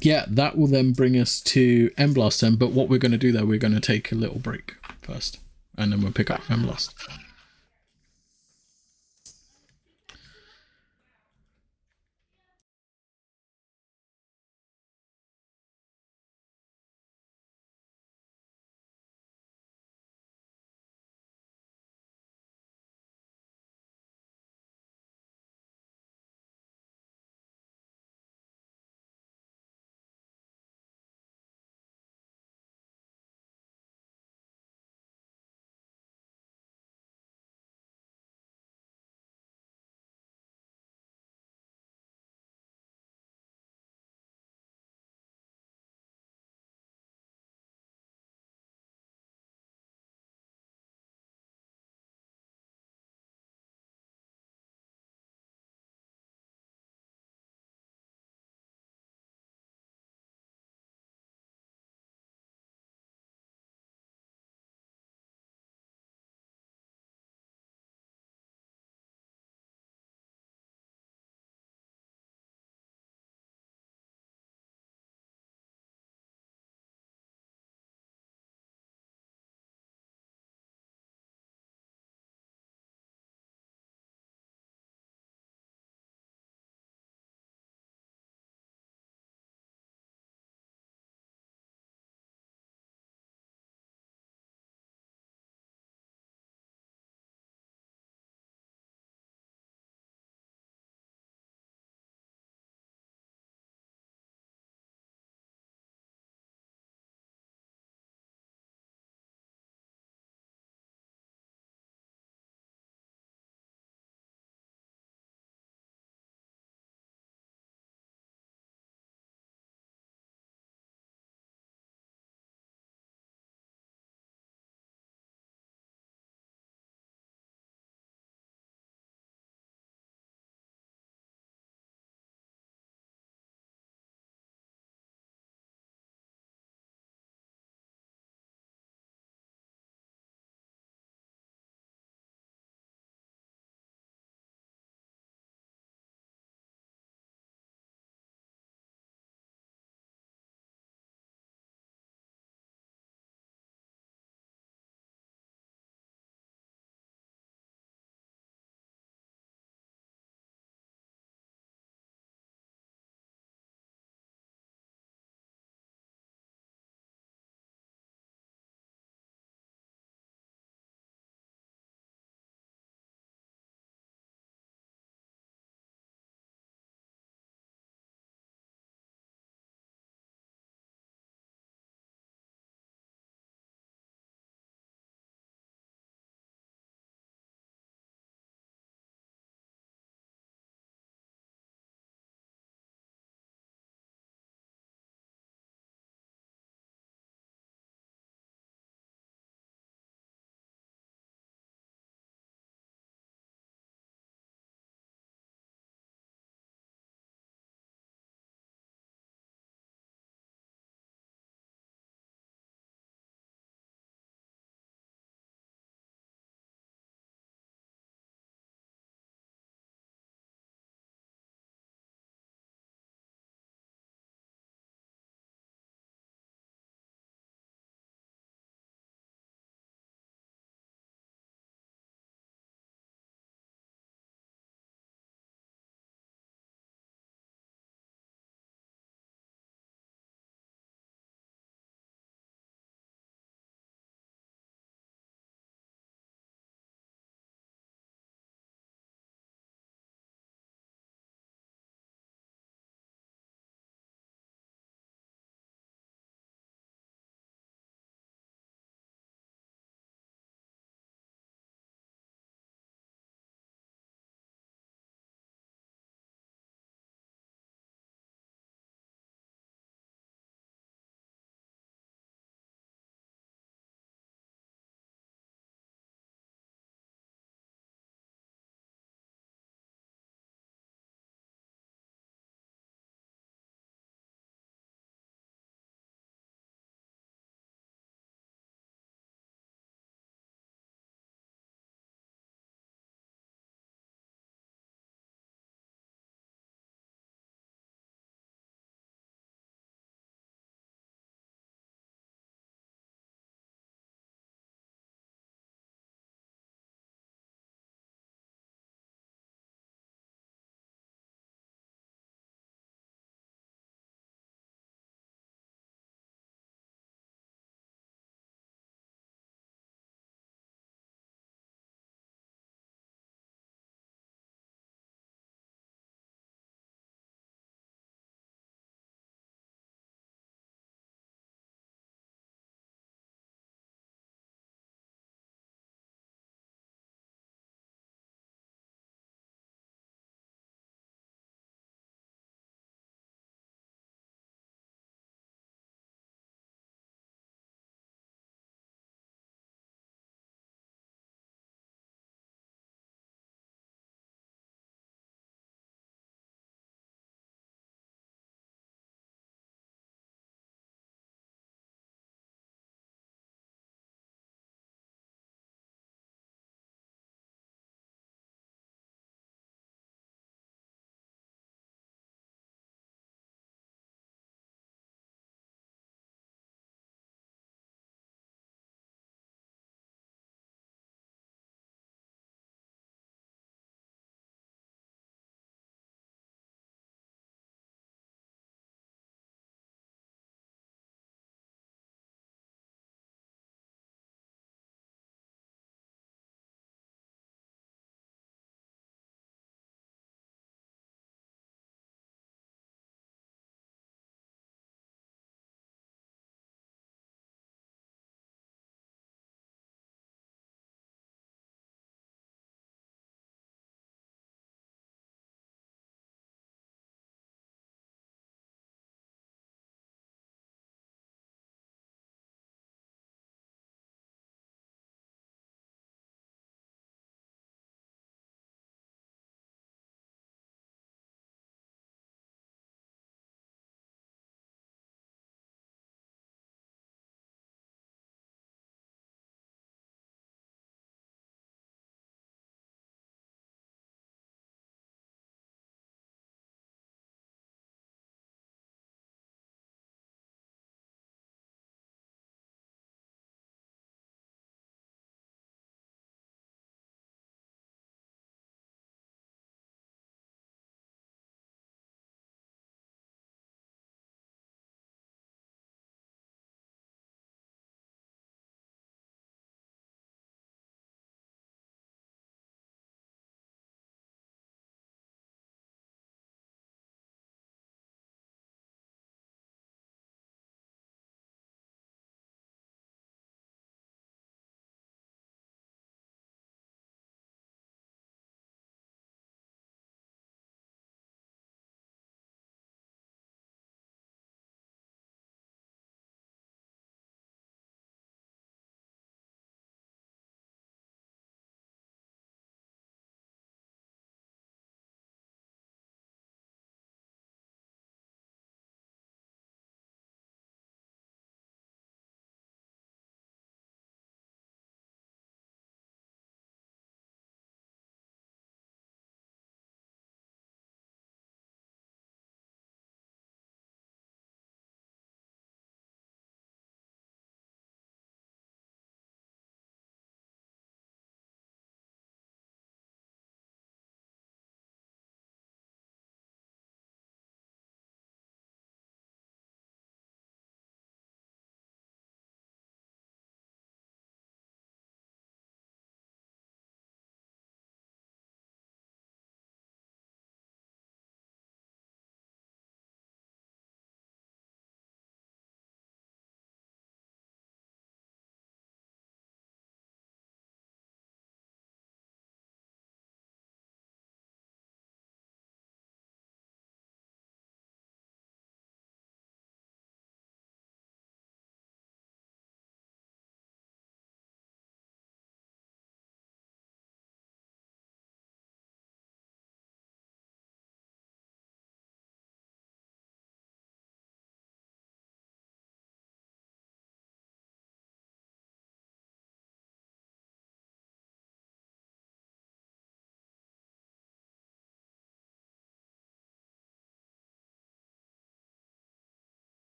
Yeah, that will then bring us to Emblast then, but what we're going to do there, we're going to take a little break first, and then we'll pick up Emblast.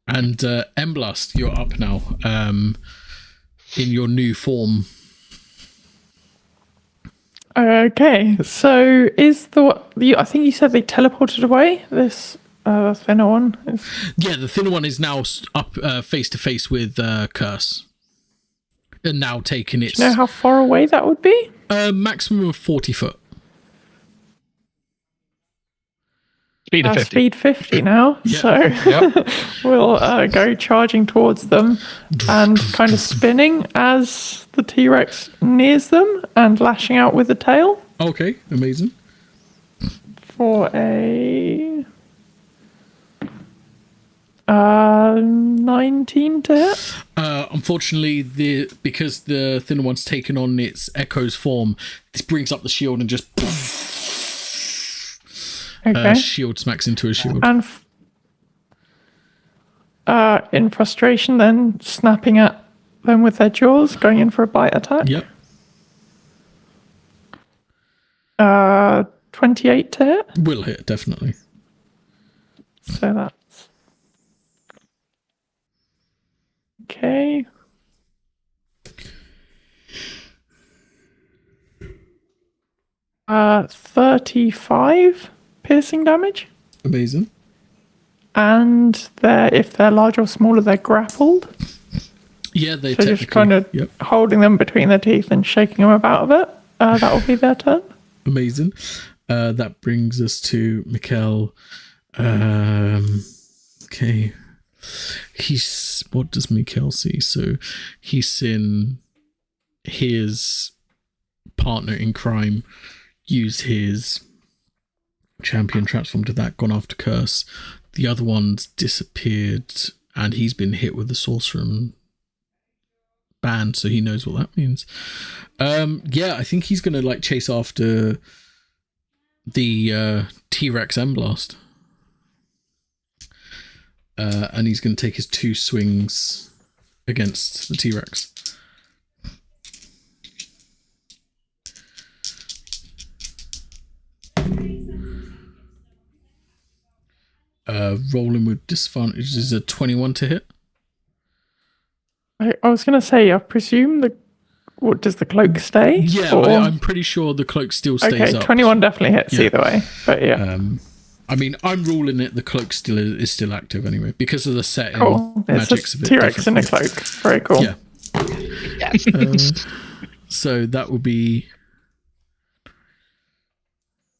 And Emblast, you're up now. In your new form. Okay, so is I think you said they teleported away, this thinner one? Yeah, the thinner one is now up face to face with Curse. And now taking its... Do you know how far away that would be? Maximum of 40 foot. Speed of 50. Speed 50 now, Yeah. so we'll go charging towards them and kind of spinning as the T-Rex nears them and lashing out with the tail. Okay, amazing. For a 19 to hit. Unfortunately, because the thinner one's taken on its Echo's form, this brings up the shield and just... Okay. Shield smacks into a shield. And in frustration, then snapping at them with their jaws, going in for a bite attack. Yep. 28 to hit. Will hit, definitely. So that's... Okay. Uh, 35 piercing damage. Amazing. And if they're large or smaller, they're grappled. Yeah, they So just kind of holding them between their teeth and shaking them about a bit. That will be their turn. Amazing. That brings us to Mikkel. Okay. What does Mikkel see? So he's seen his partner in crime use his champion transform to that, gone after Curse. The other one's disappeared, and he's been hit with the sorcerer band, so he knows what that means. I think he's gonna chase after the T-Rex Emblast. And he's gonna take his 2 swings against the T-Rex. Rolling with disadvantage is a 21 to hit. I was going to say, I presume what does the cloak stay? Yeah, I'm pretty sure the cloak still stays up. 21 definitely hits either way. But yeah. I mean, I'm ruling it. The cloak is still active anyway because of the setting. Cool. Magic's It's a a bit T-Rex in a cloak. Very cool. Yeah. So that will be.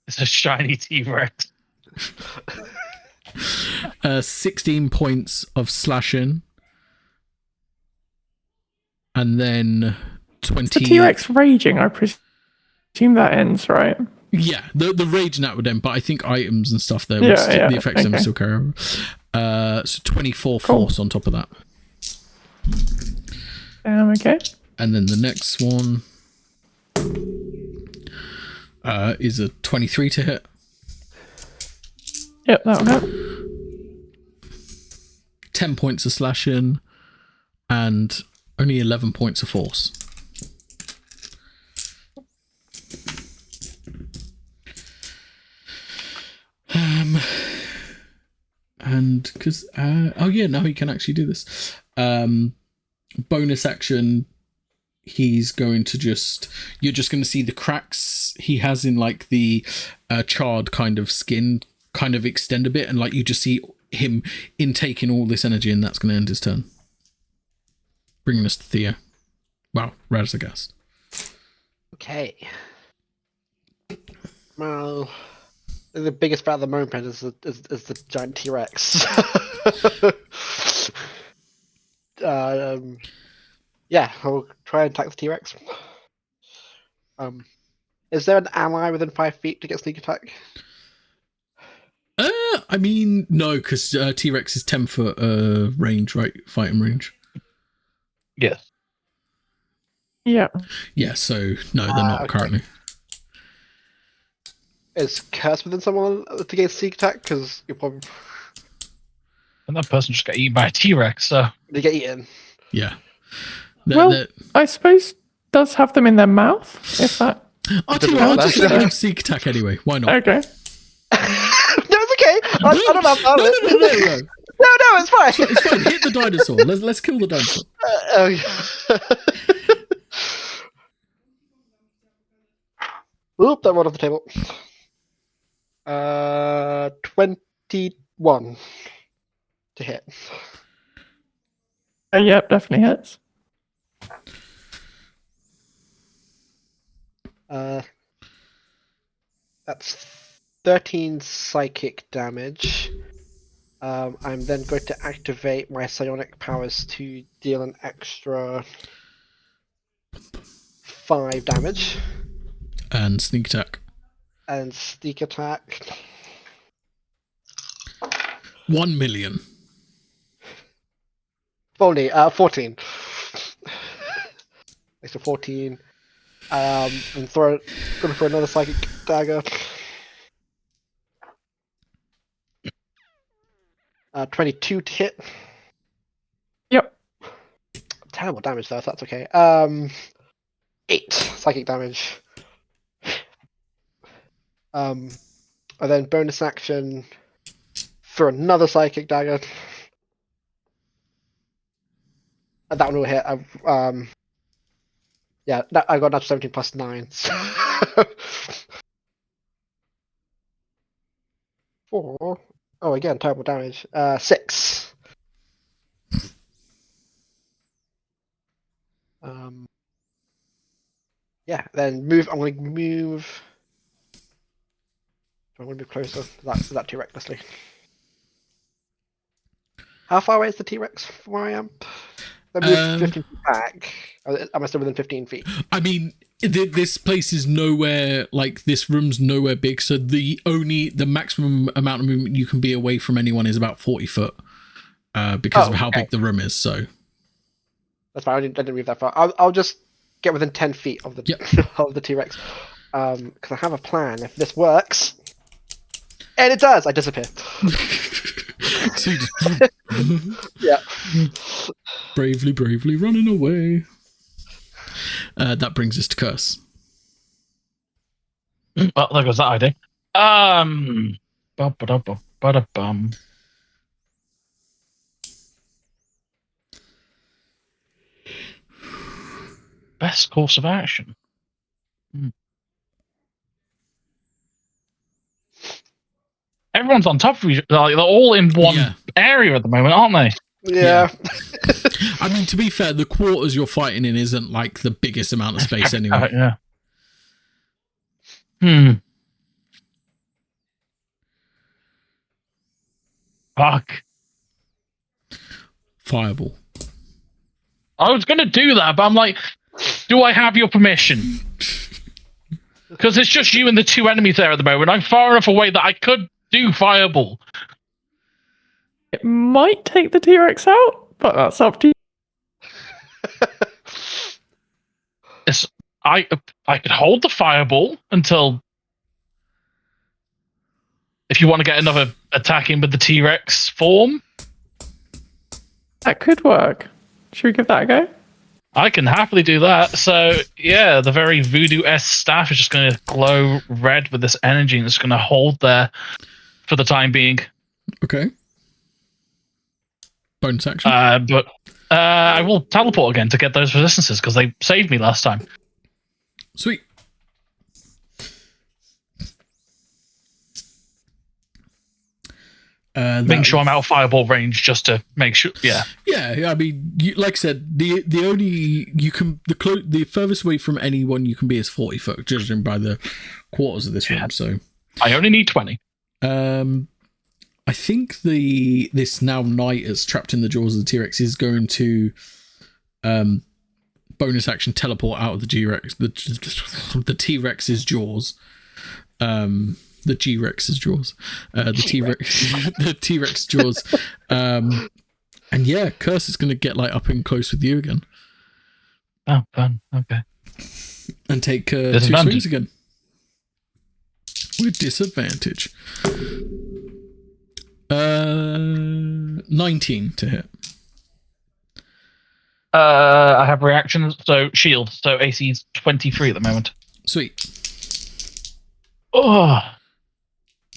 It's a shiny T-Rex. 16 points of slashing. And then 20. It's the T-Rex raging, I presume that ends, right? Yeah, the rage and that would end, but I think items and stuff there, the effects of them still carry over. So 24 force on top of that. Okay. And then the next one is a 23 to hit. Yep, that'll hit. 10 points of slashing and only 11 points of force. And because now he can actually do this. Bonus action, he's going to you're just going to see the cracks he has in the charred kind of skin kind of extend a bit, and you just see him intaking all this energy, and that's going to end his turn. Bringing us to Theo. Wow, Radagast. Okay. Well, the biggest threat at the moment is the giant T-Rex. Yeah, I'll try and attack the T-Rex. Is there an ally within 5 feet to get sneak attack? I mean, no, because T-Rex is 10 foot range, right? Fighting range. Yes. Yeah. Yeah, so no, they're not currently. Is Curse within someone to get sneak attack? Because you're probably... And that person just got eaten by a T-Rex, so... They get eaten. Yeah. I suppose does have them in their mouth, if that... I'll tell you what, I'll just let them sneak attack anyway. Why not? Okay. No, it's okay. I don't know about it. No. it's fine. It's fine. Hit the dinosaur. Let's kill the dinosaur. Oop, that rolled off the table. 21 to hit. Yep, definitely hits. That's 13 psychic damage. I'm then going to activate my psionic powers to deal an extra 5 damage. And sneak attack. And sneak attack. 1 million. Only 14. Extra 14. And going for another psychic dagger. 22 to hit. Yep. Terrible damage though, if that's okay. 8 psychic damage. And then bonus action for another psychic dagger. And that one will hit. Yeah, I got natural 17 plus 9. So 4. Oh, again, terrible damage. 6. Yeah, then move. I'm going to move. I'm going to move closer to that T-Rex recklessly. How far away is the T-Rex from where I am? I moved 15 feet back. Am I still within 15 feet? I mean, this place is nowhere, like, this room's nowhere big, so the maximum amount of movement you can be away from anyone is about 40 foot, because of how big the room is, so. That's fine, I didn't move that far. I'll just get within 10 feet of the of the T-Rex. Because I have a plan. If this works, and it does, I disappear. So you just yeah. bravely running away. That brings us to Curse. Well, there goes that idea. Ba-ba-da-ba-ba-da-bum. Best course of action. Everyone's on top of each other. Like, they're all in one area at the moment, aren't they? Yeah. I mean, to be fair, the quarters you're fighting in isn't like the biggest amount of space anyway. Fuck. Fireball. I was going to do that, but I'm like, do I have your permission? Because it's just you and the 2 enemies there at the moment. I'm far enough away that I could do fireball. It might take the T-Rex out, but that's up to you. I could hold the fireball until, if you want to get another attack in with the T-Rex form. That could work. Should we give that a go? I can happily do that. So, yeah, the very voodoo-esque staff is just going to glow red with this energy and it's going to hold there for the time being. Okay. Bonus action. But I will teleport again to get those resistances because they saved me last time. Sweet. Making sure I'm out of fireball range just to make sure. Yeah. Yeah. I mean, like I said, the furthest away from anyone you can be is 40 foot, judging by the quarters of this room. So I only need 20. I think this now knight is trapped in the jaws of the T-Rex is going to bonus action teleport out of the G-Rex, the T-Rex's jaws. The G-Rex's jaws. The T-Rex jaws. And yeah, Curse is going to get like up and close with you again. Oh, fun. Okay. And take 2 swings again. With disadvantage. 19 to hit. I have reactions, so shield. So AC's 23 at the moment. Sweet. Oh.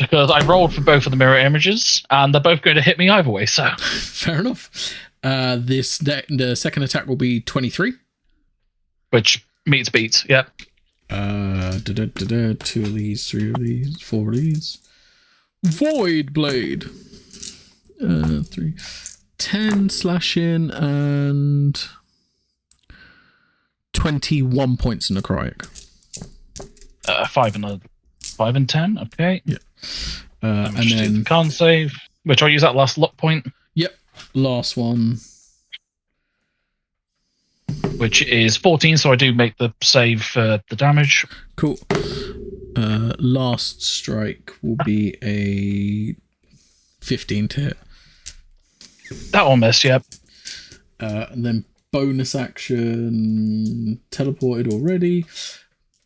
because I rolled for both of the mirror images, and they're both going to hit me either way. So Fair enough. The second attack will be 23. which meets beats. Yeah. 2 of these, 3 of these, 4 of these. Void Blade. 3. 10 slashing and 21 points necrotic. 5 and 10. Okay. Yeah. And then can't save. Which I'll use that last luck point. Yep. Last one. Which is 14, so I do make the save for the damage. Cool. Last strike will be a 15 to hit. That will miss, yep. And then bonus action, teleported already.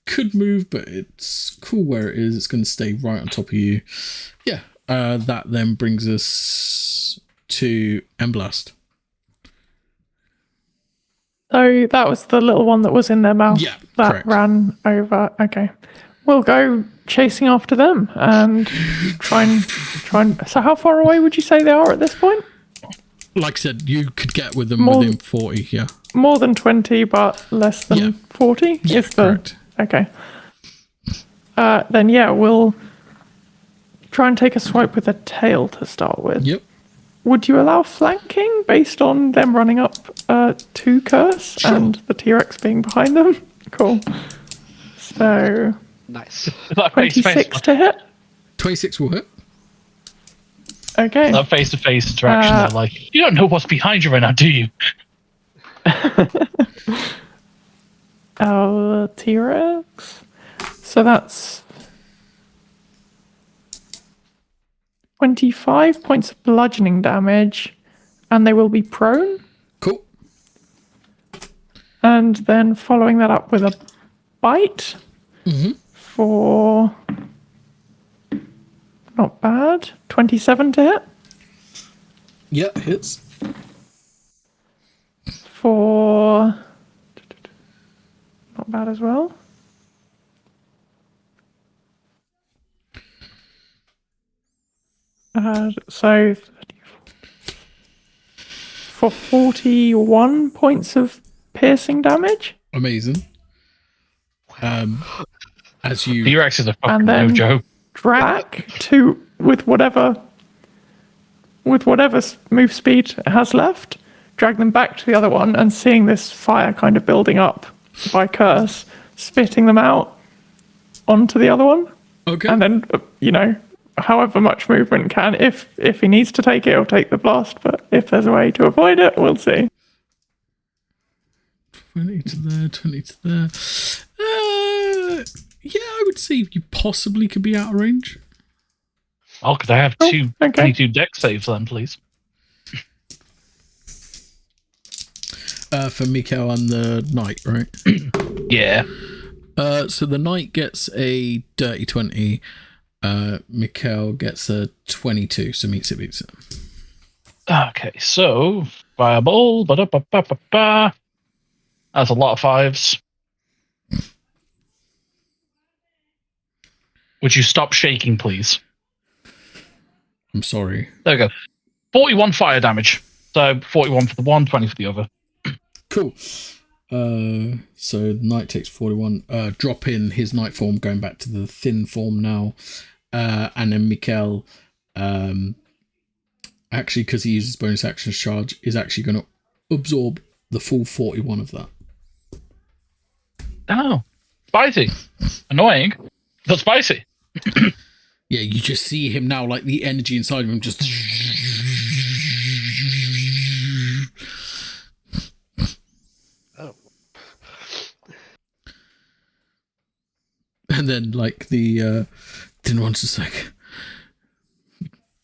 Could move, but it's cool where it is. It's going to stay right on top of you. Yeah. That then brings us to Emblast. So that was the little one that was in their mouth that correct. ran over. Okay. We'll go chasing after them and try and. So how far away would you say they are at this point? Like I said, you could get with them within 40, yeah. More than 20, but less than 40? Yeah, correct. Okay. Then, we'll try and take a swipe with a tail to start with. Yep. Would you allow flanking based on them running up to Curse and the T-Rex being behind them? Cool. So, Nice. 26 to hit? 26 will hit. Okay. That face-to-face interaction, they're like, you don't know what's behind you right now, do you? Our T-Rex. So that's 25 points of bludgeoning damage, and they will be prone. Cool. And then following that up with a bite for not bad, 27 to hit. Yeah, hits. For not bad as well. So for 41 points of piercing damage. Amazing. As you T-Rex is a fucking And then- no joke. Drag to with whatever move speed it has left, drag them back to the other one, and seeing this fire kind of building up by Curse, spitting them out onto the other one, okay. and then however much movement can, if he needs to take it, he'll take the blast, but if there's a way to avoid it, we'll see. 20 to there, 20 to there. Yeah, I would say you possibly could be out of range. Oh, could I have two okay. 22 deck saves then, please? For Mikhail and the knight, right? Yeah. So the knight gets a dirty 20. Mikhail gets a 22, so meets it, beats it. Okay, so fireball. Ba-da-ba-ba-ba-ba. That's a lot of fives. Would you stop shaking, please? I'm sorry. There we go. 41 fire damage. So 41 for the one, 20 for the other. Cool. So the knight takes 41. Drop in his knight form, going back to the thin form now. And then Mikhail, actually, because he uses bonus action charge, is actually going to absorb the full 41 of that. Oh, spicy. Annoying, but spicy. Yeah, you just see him now, like the energy inside of him just... Oh. And then, like, the Tin One's just like,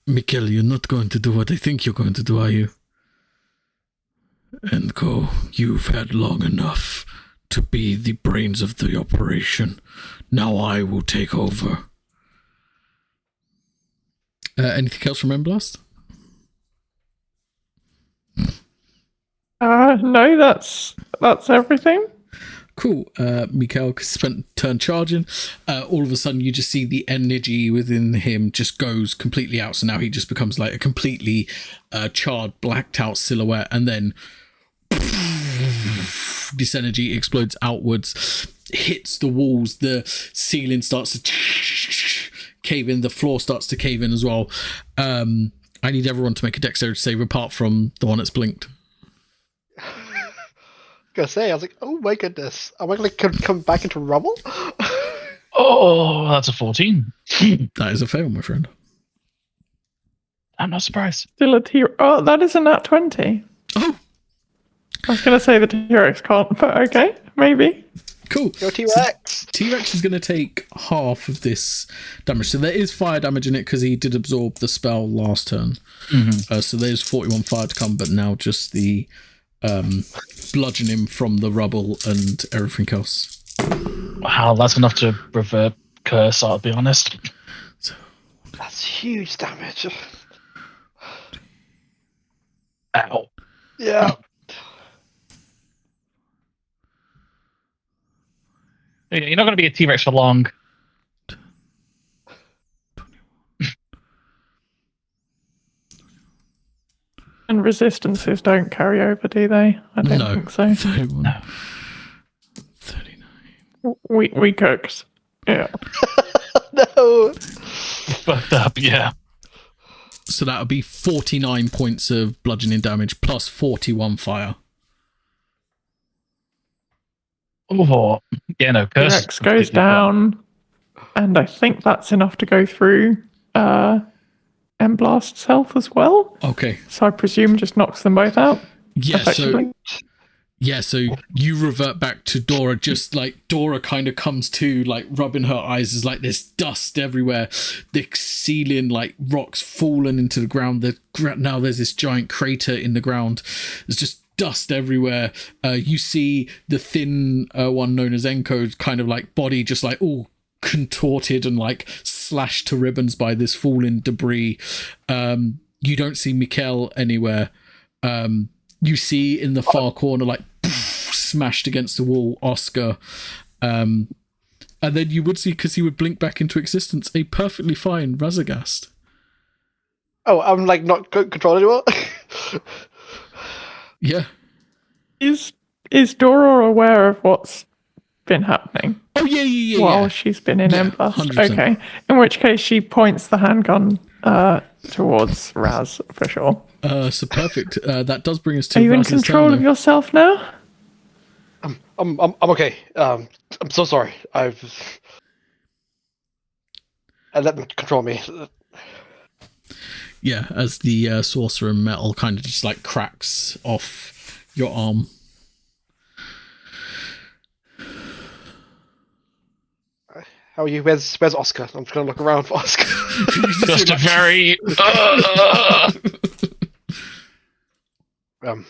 Mikhail, you're not going to do what I think you're going to do, are you? And go, you've had long enough to be the brains of the operation. Now I will take over. Anything else from Emblast? No, that's everything. Cool. Mikael spent turn charging. All of a sudden, you just see the energy within him just goes completely out. So now he just becomes like a completely charred, blacked out silhouette. And then this energy explodes outwards, hits the walls. The ceiling starts to cave in. The floor starts to cave in as well. I need everyone to make a dexterity save apart from the one that's blinked. Gonna say, I was like, oh my goodness, am I gonna come back into rubble? Oh, that's a 14. That is a fail, my friend. I'm not surprised. Still a T. Oh, that is a nat 20. Oh, I was going to say the T-Rex can't, but okay, maybe. cool. Go T-Rex! T-Rex is going to take half of this damage. So there is fire damage in it because he did absorb the spell last turn. Mm-hmm. So there's 41 fire to come, but now just the bludgeoning from the rubble and everything else. Wow, that's enough to revert curse, I'll be honest. So, That's huge damage. Ow. Yeah. You're not going to be a T-Rex for long. And resistances don't carry over, do they? I don't no. think so. 31. No. 39. We cooked. Yeah. No! Fucked up, yeah. So that would be 49 points of bludgeoning damage plus 41 fire. Oh, yeah, no, curse. T-Rex goes down, and I think that's enough to go through Emblast's health as well. Okay. So I presume just knocks them both out. Yeah, Effectively. so you revert back to Dora, just like Dora kind of comes to, like rubbing her eyes. There's like this dust everywhere. The ceiling, like rocks fallen into the ground. Now there's this giant crater in the ground. There's just dust everywhere. You see the thin one known as Enko's kind of like body just like all contorted and like slashed to ribbons by this falling debris. You don't see Mikkel anywhere. You see in the far corner, like smashed against the wall, Oskar. And then you would see, because he would blink back into existence, a perfectly fine Razagast. Oh, I'm like not controlled anymore? Yeah. Is Dora aware of what's been happening Oh, yeah. while she's been in Yeah, Emblast? 100%. Okay. In which case she points the handgun towards Raz for sure. So perfect. That does bring us to Are you in Raz's control turn, of though. yourself now? I'm okay. I'm so sorry. I let them control me. Yeah, as the sorcerer metal kind of just like cracks off your arm. How are you? Where's Oscar? I'm just gonna look around for Oscar. Just a very... um,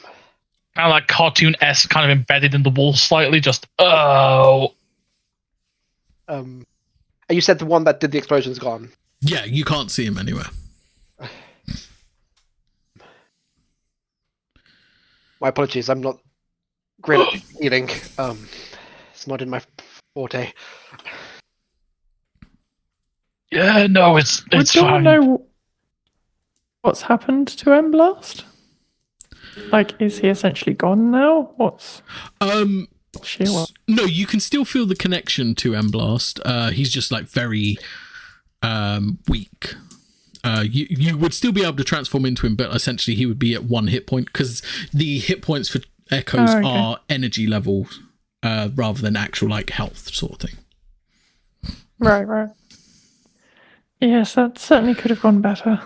kind of like cartoon-esque, kind of embedded in the wall slightly, just... Oh. and you said the one that did the explosion's gone. Yeah, you can't see him anywhere. My apologies. I'm not great at healing. It's not in my forte. Yeah, no, it's Would Dora fine. know what's happened to Emblast? Like, is he essentially gone now? What's she? No, you can still feel the connection to Emblast. He's just like very weak. You would still be able to transform into him, but essentially he would be at 1 hit point because the hit points for echoes are energy levels rather than actual like health sort of thing. Right. Yes, that certainly could have gone better.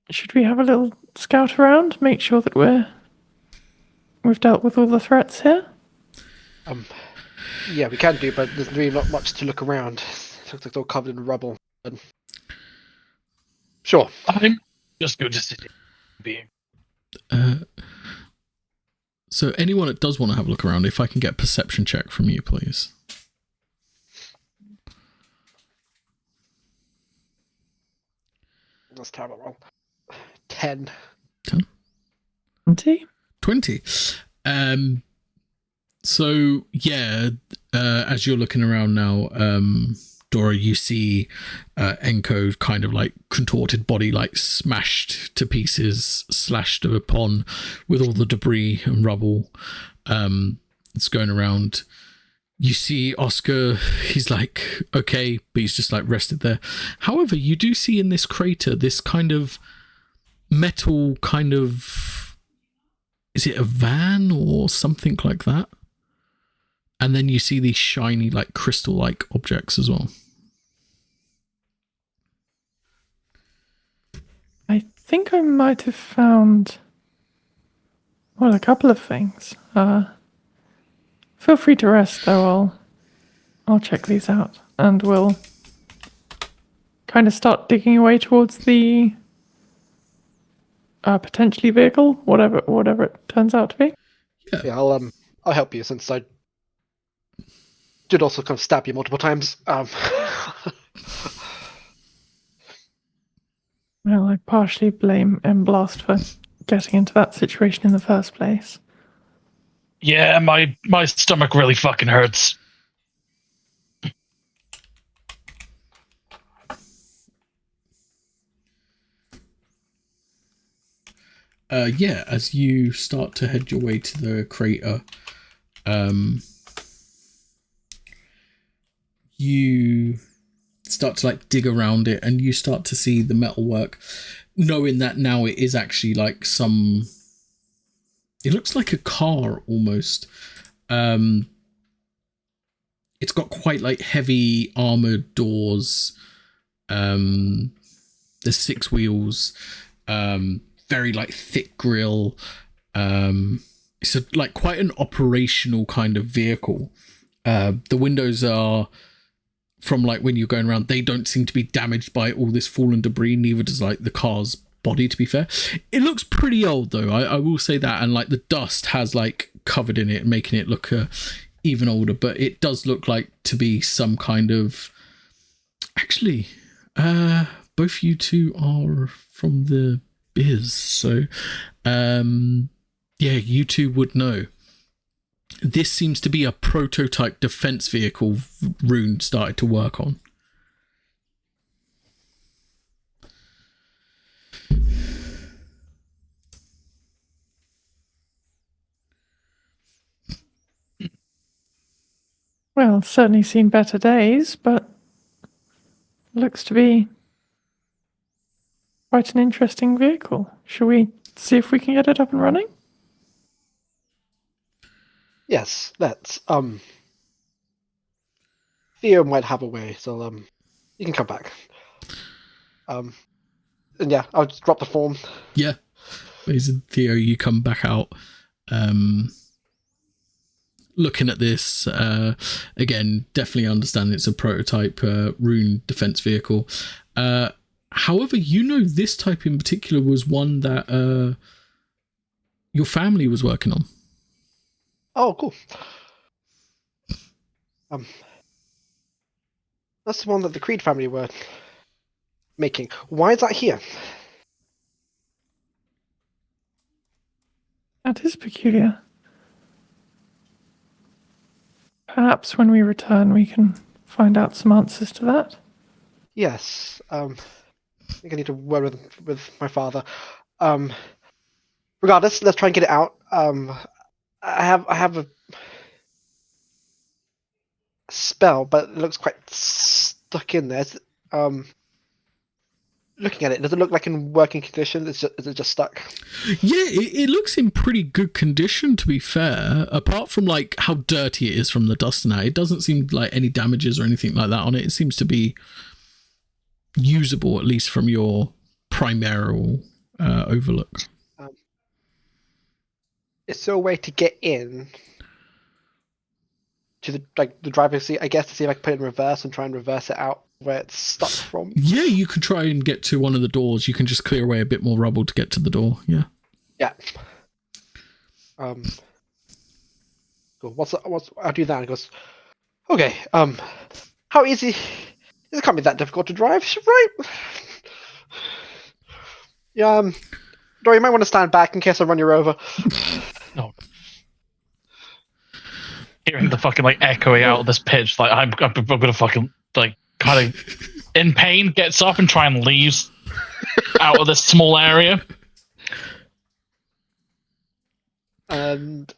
Should we have a little scout around? Make sure that we've dealt with all the threats here? Yeah, we can do, but there's really not much to look around. It looks like it's all covered in rubble. But... Sure. I'm just going to sit being. So anyone that does want to have a look around, if I can get a perception check from you, please. That's terrible roll. 10. 20? 20. So yeah, as you're looking around now, Dora, you see Enko kind of like contorted body, like smashed to pieces, slashed upon with all the debris and rubble that's going around. You see Oskar, he's like, okay, but he's just like rested there. However, you do see in this crater this kind of metal kind of, is it a van or something like that? And then you see these shiny, like crystal-like objects as well. I think I might have found, well, a couple of things. Feel free to rest, though. I'll check these out, and we'll kind of start digging away towards the potentially vehicle, whatever it turns out to be. Yeah, I'll help you since I did also kind of stab you multiple times. Well, I partially blame Blast for getting into that situation in the first place. Yeah, my stomach really fucking hurts. Yeah, as you start to head your way to the crater, you start to like dig around it, and you start to see the metalwork, knowing that now it is actually like some, it looks like a car almost. It's got quite like heavy armored doors. There's 6 wheels, very like thick grille. It's like quite an operational kind of vehicle. The windows are, from like when you're going around, they don't seem to be damaged by all this fallen debris, neither does like the car's body, to be fair. It looks pretty old though, I will say that, and like the dust has like covered in it, making it look even older, but it does look like to be some kind of, actually both you two are from the biz, so yeah, you two would know. This seems to be a prototype defense vehicle Rune started to work on. Well, certainly seen better days, but looks to be quite an interesting vehicle. Shall we see if we can get it up and running? Yes, let's. Theo might have a way, so you can come back. And yeah, I'll just drop the form. Yeah, basically, Theo, you come back out, looking at this again. Definitely understand it's a prototype Rune defense vehicle. However, you know this type in particular was one that your family was working on. Oh, cool. That's the one that the Creed family were making. Why is that here? That is peculiar. Perhaps when we return we can find out some answers to that. Yes. I think I need to word with my father. Regardless, let's try and get it out. I have a spell, but it looks quite stuck in there. Looking at it, does it look like in working condition? Is it just stuck? Yeah, it looks in pretty good condition, to be fair. Apart from like how dirty it is from the dust now, it doesn't seem like any damages or anything like that on it. It seems to be usable, at least from your primary overlook. Is there a way to get in to the driver's seat, I guess, to see if I can put it in reverse and try and reverse it out where it's stuck from? Yeah, you could try and get to one of the doors. You can just clear away a bit more rubble to get to the door. Yeah. Yeah. Cool. I'll do that. And it goes, okay. How easy? It can't be that difficult to drive, right? Yeah. Dora, you might want to stand back in case I run you over. No. hearing the fucking like echoing out of this pitch. Like I'm gonna fucking like kind of in pain gets up and try and leaves out of this small area. And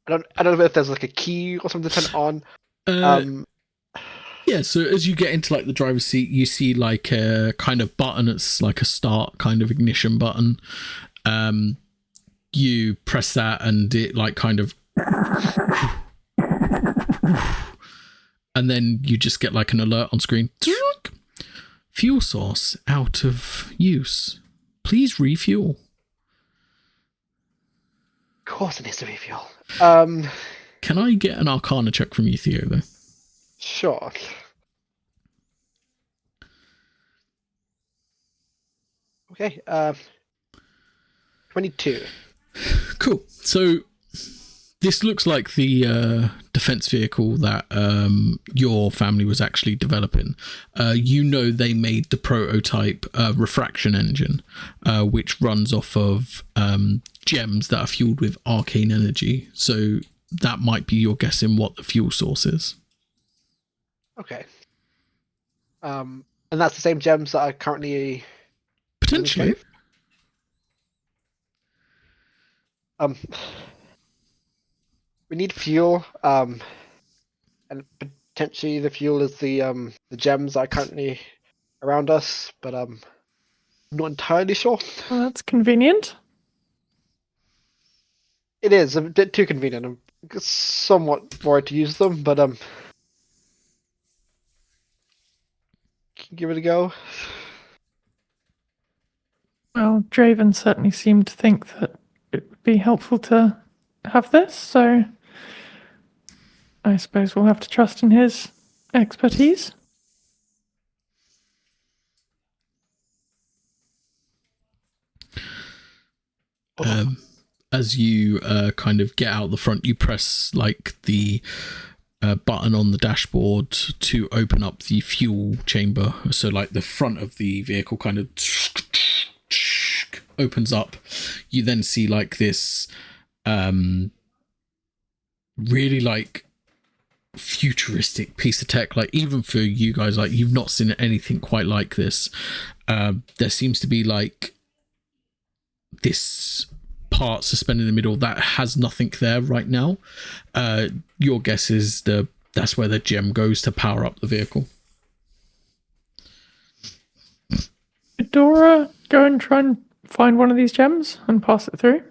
I don't know if there's like a key or something to turn it on. Yeah, so as you get into like the driver's seat, you see like a kind of button. It's like a start kind of ignition button. You press that and it like kind of, and then you just get like an alert on screen. Fuel source out of use. Please refuel. Of course it needs to refuel. Can I get an Arcana check from you, Theo, though? Sure. Okay, 22. Cool. So this looks like the defense vehicle that your family was actually developing. They made the prototype refraction engine, which runs off of gems that are fueled with arcane energy. So that might be your guess in what the fuel source is. Okay. And that's the same gems that are currently Potentially. We need fuel, and potentially the fuel is the gems that are currently around us, but I'm not entirely sure. Well, that's convenient. It is a bit too convenient. I'm somewhat worried to use them, but can give it a go. Well, Draven certainly seemed to think that it would be helpful to have this, so I suppose we'll have to trust in his expertise. As you kind of get out the front, you press like the button on the dashboard to open up the fuel chamber. So like the front of the vehicle kind of opens up. You then see like this really like futuristic piece of tech. Like even for you guys, like you've not seen anything quite like this. There seems to be like this part suspended in the middle that has nothing there right now. Your guess is that's where the gem goes to power up the vehicle. Did Dora go and try and find one of these gems and pass it through?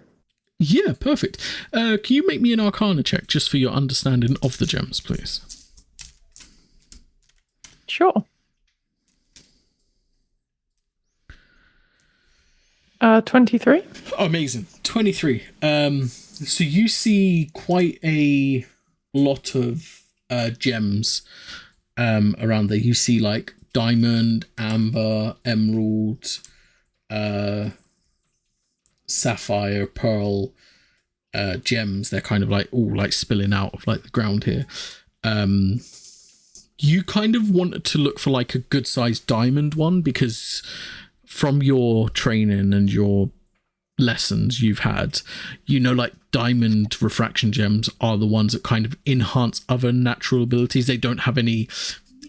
Yeah, perfect. Can you make me an Arcana check just for your understanding of the gems, please? Sure. 23. Amazing. 23. So you see quite a lot of gems around there. You see like diamond, amber, emerald, sapphire, pearl gems. They're kind of like all like spilling out of like the ground here. You kind of wanted to look for like a good sized diamond one because from your training and your lessons you've had, like diamond refraction gems are the ones that kind of enhance other natural abilities. They don't have any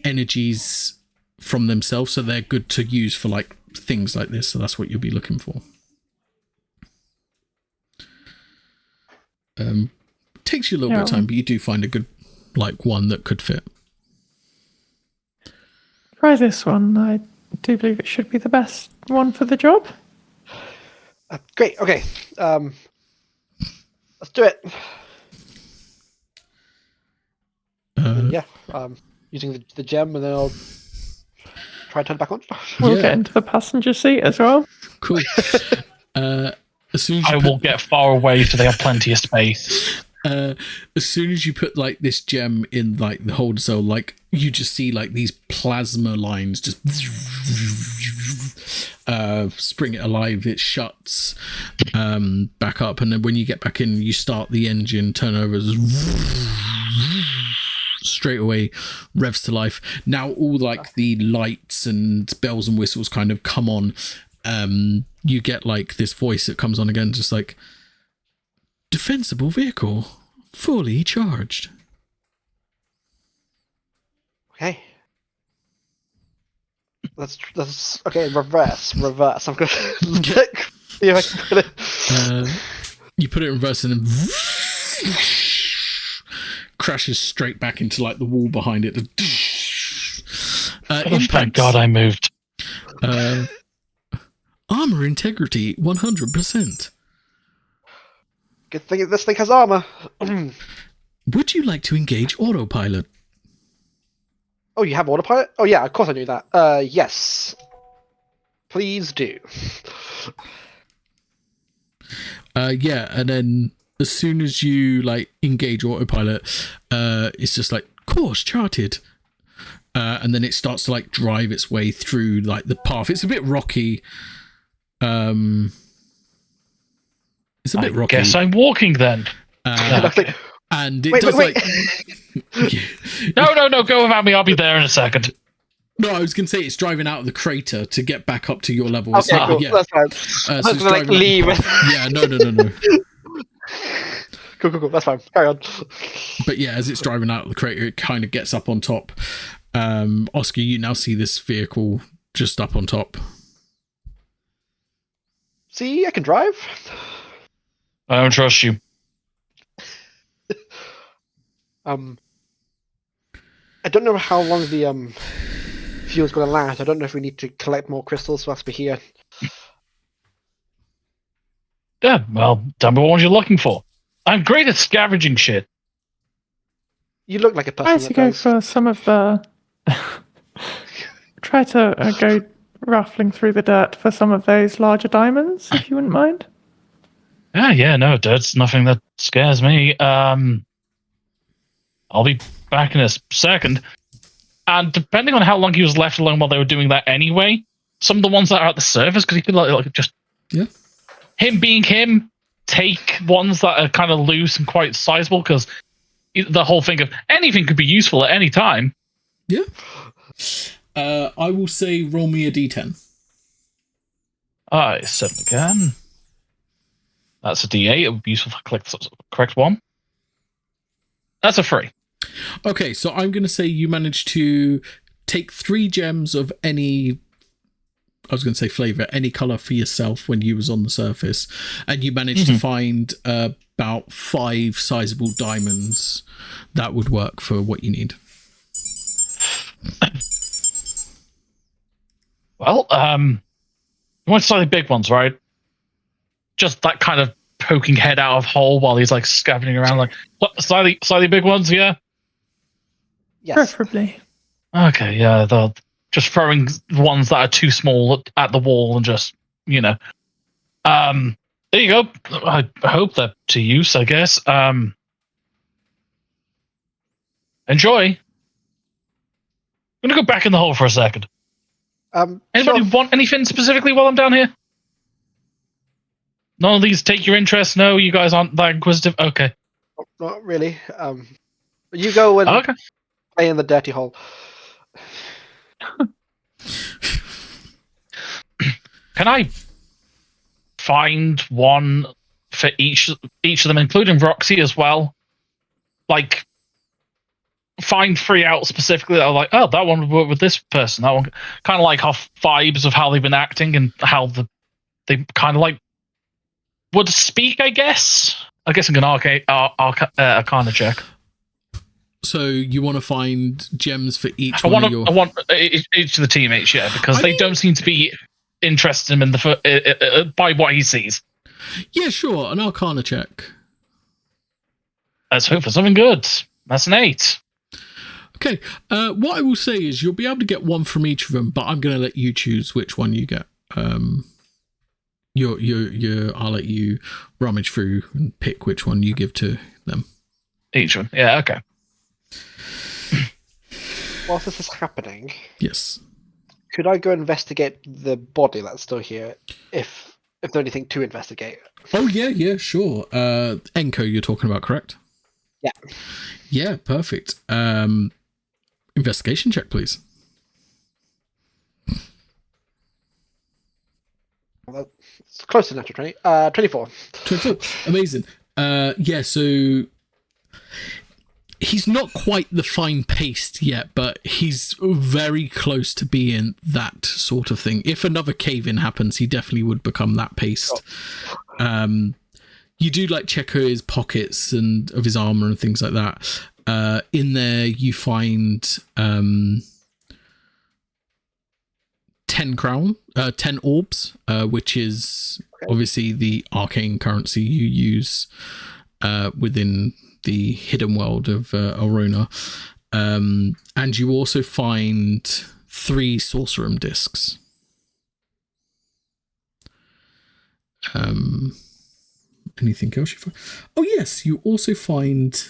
energies from themselves, so they're good to use for like things like this. So that's what you'll be looking for. Takes you a little bit of time, but you do find a good like one that could fit. Try this one. I do believe it should be the best one for the job. Great. Okay. Let's do it. Using the gem, and then I'll try and turn it back on. We'll get into the passenger seat as well. Cool. As soon as I will get far away so they have plenty of space. As soon as you put like this gem in like the holder cell, like you just see like these plasma lines just spring it alive. It shuts back up, and then when you get back in, you start the engine turnover straight away, revs to life. Now all like the lights and bells and whistles kind of come on. You get like this voice that comes on again, just like, Defensible vehicle. Fully charged. Okay. Let's okay. Reverse. I'm gonna look. See if I can put it. You put it in reverse and then crashes straight back into like the wall behind it. Thank God I moved. Armor integrity 100%. Good thing this thing has armor. Would you like to engage autopilot? Oh, you have autopilot? Oh yeah, of course I knew that. Yes. Please do. Yeah, and then as soon as you like engage autopilot, it's just like course charted. And then it starts to like drive its way through like the path. It's a bit rocky. It's a bit rocky. Guess I'm walking then. And it wait, does wait. No, go without me. I'll be there in a second. No, I was going to say it's driving out of the crater to get back up to your level. Okay, cool. Yeah. That's fine. So Let's it's like driving up the leave. path. Yeah, no. Cool. That's fine. Carry on. But yeah, as it's driving out of the crater, it kind of gets up on top. Oskar, you now see this vehicle just up on top. See, I can drive. I don't trust you. I don't know how long the fuel's going to last. I don't know if we need to collect more crystals whilst we're here. Yeah, well, tell me what ones you're looking for. I'm great at scavenging shit. You look like a person Try that to go does. for some of the. Try to go ruffling through the dirt for some of those larger diamonds, if you wouldn't mind. Yeah, no, that's nothing that scares me. I'll be back in a second. And depending on how long he was left alone while they were doing that anyway, some of the ones that are at the surface, because he could like just him being him, take ones that are kind of loose and quite sizable, because the whole thing of anything could be useful at any time. Yeah. I will say roll me a d10. I certainly can. That's a d8. It would be useful to collect the correct one. That's a 3. Okay, so I'm going to say you managed to take 3 gems of any, I was going to say flavor, any color for yourself when you was on the surface, and you managed to find about 5 sizable diamonds that would work for what you need. Well, you want slightly big ones, right? Just that kind of poking head out of hole while he's like scavenging around, like what, slightly big ones, yeah. Yes. Preferably. Okay, yeah, they're just throwing ones that are too small at the wall and just, there you go. I hope they're to use, I guess. Enjoy. I'm gonna go back in the hole for a second. Anybody want anything specifically while I'm down here? None of these take your interest? No, you guys aren't that inquisitive? Okay. Not really. You go and play in the dirty hole. Can I find one for each of them, including Roxy as well? Like, find 3 out specifically that are like, oh, that one would work with this person. That one kind of like off vibes of how they've been acting and how they kind of like would speak, I guess. I guess I'm going to Arcana check. So you want to find gems for each I one of your... I want each of the teammates, yeah, because they don't seem to be interested in him in by what he sees. Yeah, sure, an Arcana check. Let's hope for something good. That's an 8. Okay, what I will say is you'll be able to get one from each of them, but I'm going to let you choose which one you get. I'll let you rummage through and pick which one you give to them. Each one, yeah, okay. Whilst this is happening, Yes. could I go investigate the body that's still here, if there's anything to investigate? Oh, yeah, sure. Enko you're talking about, correct? Yeah. Yeah, perfect. Investigation check, please. Well, it's close to natural 20. 24. 24. Amazing. Yeah, so he's not quite the fine paste yet, but he's very close to being that sort of thing. If another cave-in happens, he definitely would become that paste. You do like check his pockets and of his armor and things like that. In there, you find 10 orbs, which is obviously the arcane currency you use within the hidden world of Alrona. And you also find 3 sorcerum discs. Anything else you find? Oh yes, you also find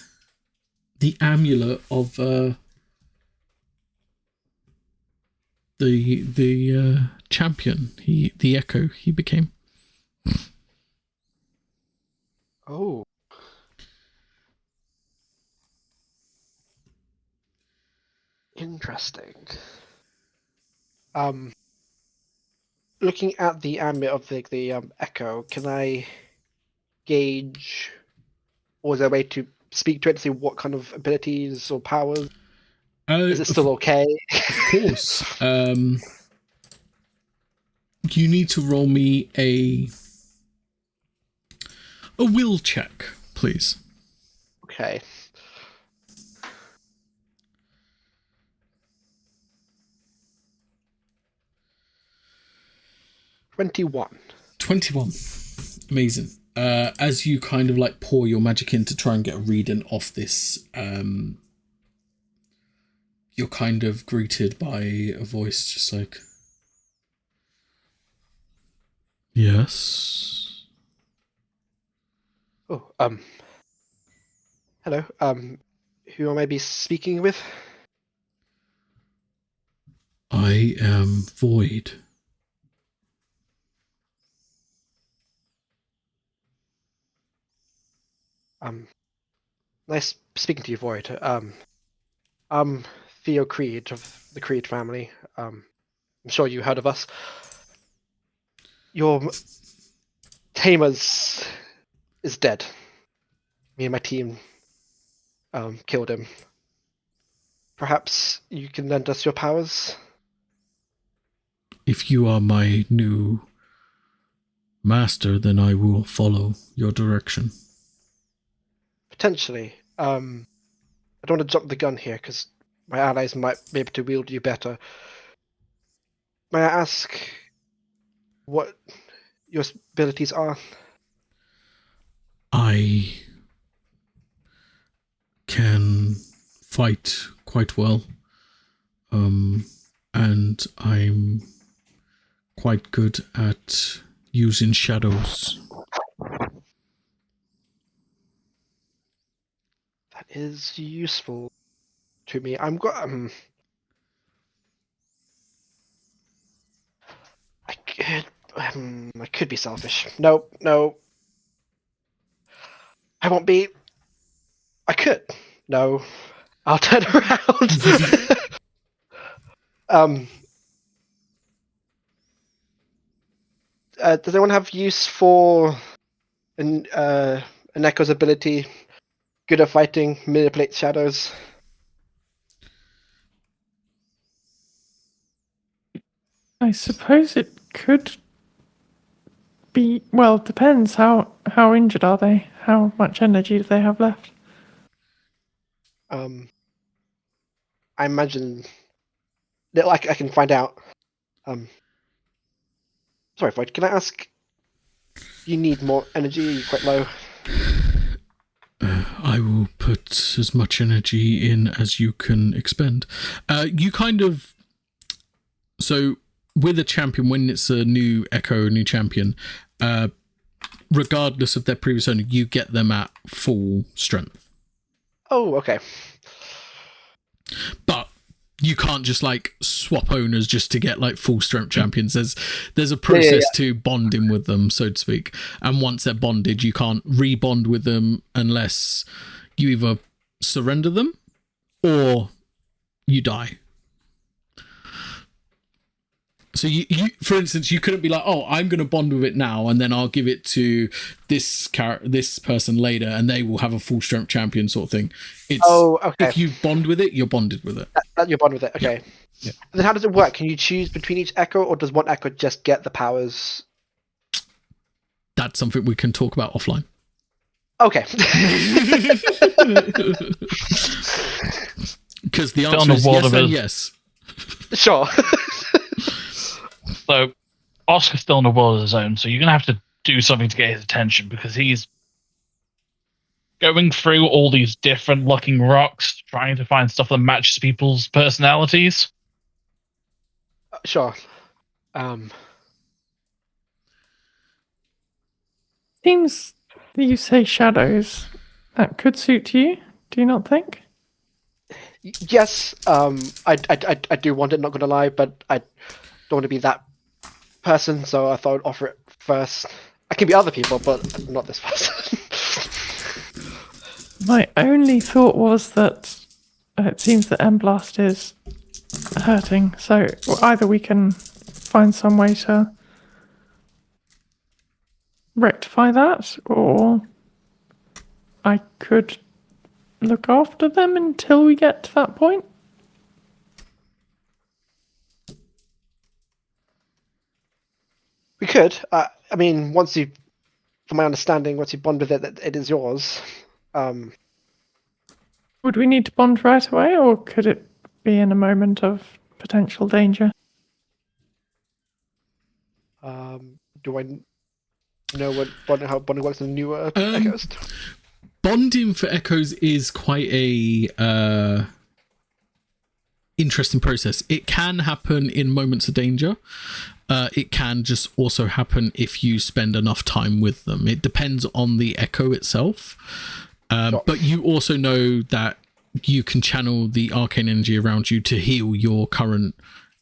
the amulet of the champion, the Echo he became. Oh. Interesting. Looking at the amulet of the Echo, can I gauge, or is there a way to speak to it to see what kind of abilities or powers? Is it still okay? Of course. You need to roll me a will check, please. Okay. $21. 21. Amazing. As you kind of like pour your magic in to try and get a reading off this, you're kind of greeted by a voice just like, yes. Oh, hello. Who am I be speaking with? I am Void. Nice speaking to you, Void. I'm Theo Creed of the Creed family. I'm sure you heard of us. Your Tamers is dead. Me and my team killed him. Perhaps you can lend us your powers? If you are my new master, then I will follow your direction. Potentially. I don't want to jump the gun here because my allies might be able to wield you better. May I ask what your abilities are? I can fight quite well, and I'm quite good at using shadows. That is useful to me. I'm I could be selfish. No. I won't be. I could. No. I'll turn around. Does anyone have use for an Echo's ability? Good at fighting, manipulate shadows. I suppose it could be. Well, depends. How injured are they? How much energy do they have left? I imagine. I can find out. Sorry, Void. Can I ask? You need more energy. Are you quite low? I will put as much energy in as you can expend. You kind of... So, with a champion, when it's a new Echo, a new champion, regardless of their previous owner, you get them at full strength. Oh, okay. But you can't just like swap owners just to get like full strength champions. There's a process to bonding with them, so to speak. And once they're bonded, you can't re-bond with them unless you either surrender them or you die. So you, for instance, you couldn't be like, oh, I'm going to bond with it now, and then I'll give it to this person later, and they will have a full strength champion sort of thing. It's okay. If you bond with it, you're bonded with it. That you bond with it. Okay. Yeah. And then how does it work? Can you choose between each echo, or does one echo just get the powers? That's something we can talk about offline. Okay. Because the answer is yes and yes. Sure. So, Oscar's still in a world of his own, so you're going to have to do something to get his attention, because he's going through all these different looking rocks, trying to find stuff that matches people's personalities. Sure. Seems that you say shadows. That could suit you, do you not think? Yes. I do want it. Not gonna lie, but I don't want to be that person, so I thought I'd offer it first. I can be other people, but not this person. My only thought was that it seems that Emblast is hurting, so either we can find some way to rectify that, or I could look after them until we get to that point. We could. I mean, from my understanding, once you bond with it, it is yours. Would we need to bond right away, or could it be in a moment of potential danger? Do I know how bonding works in newer echoes? Bonding for echoes is quite a interesting process. It can happen in moments of danger. It can just also happen if you spend enough time with them. It depends on the echo itself. Sure. But you also know that you can channel the arcane energy around you to heal your current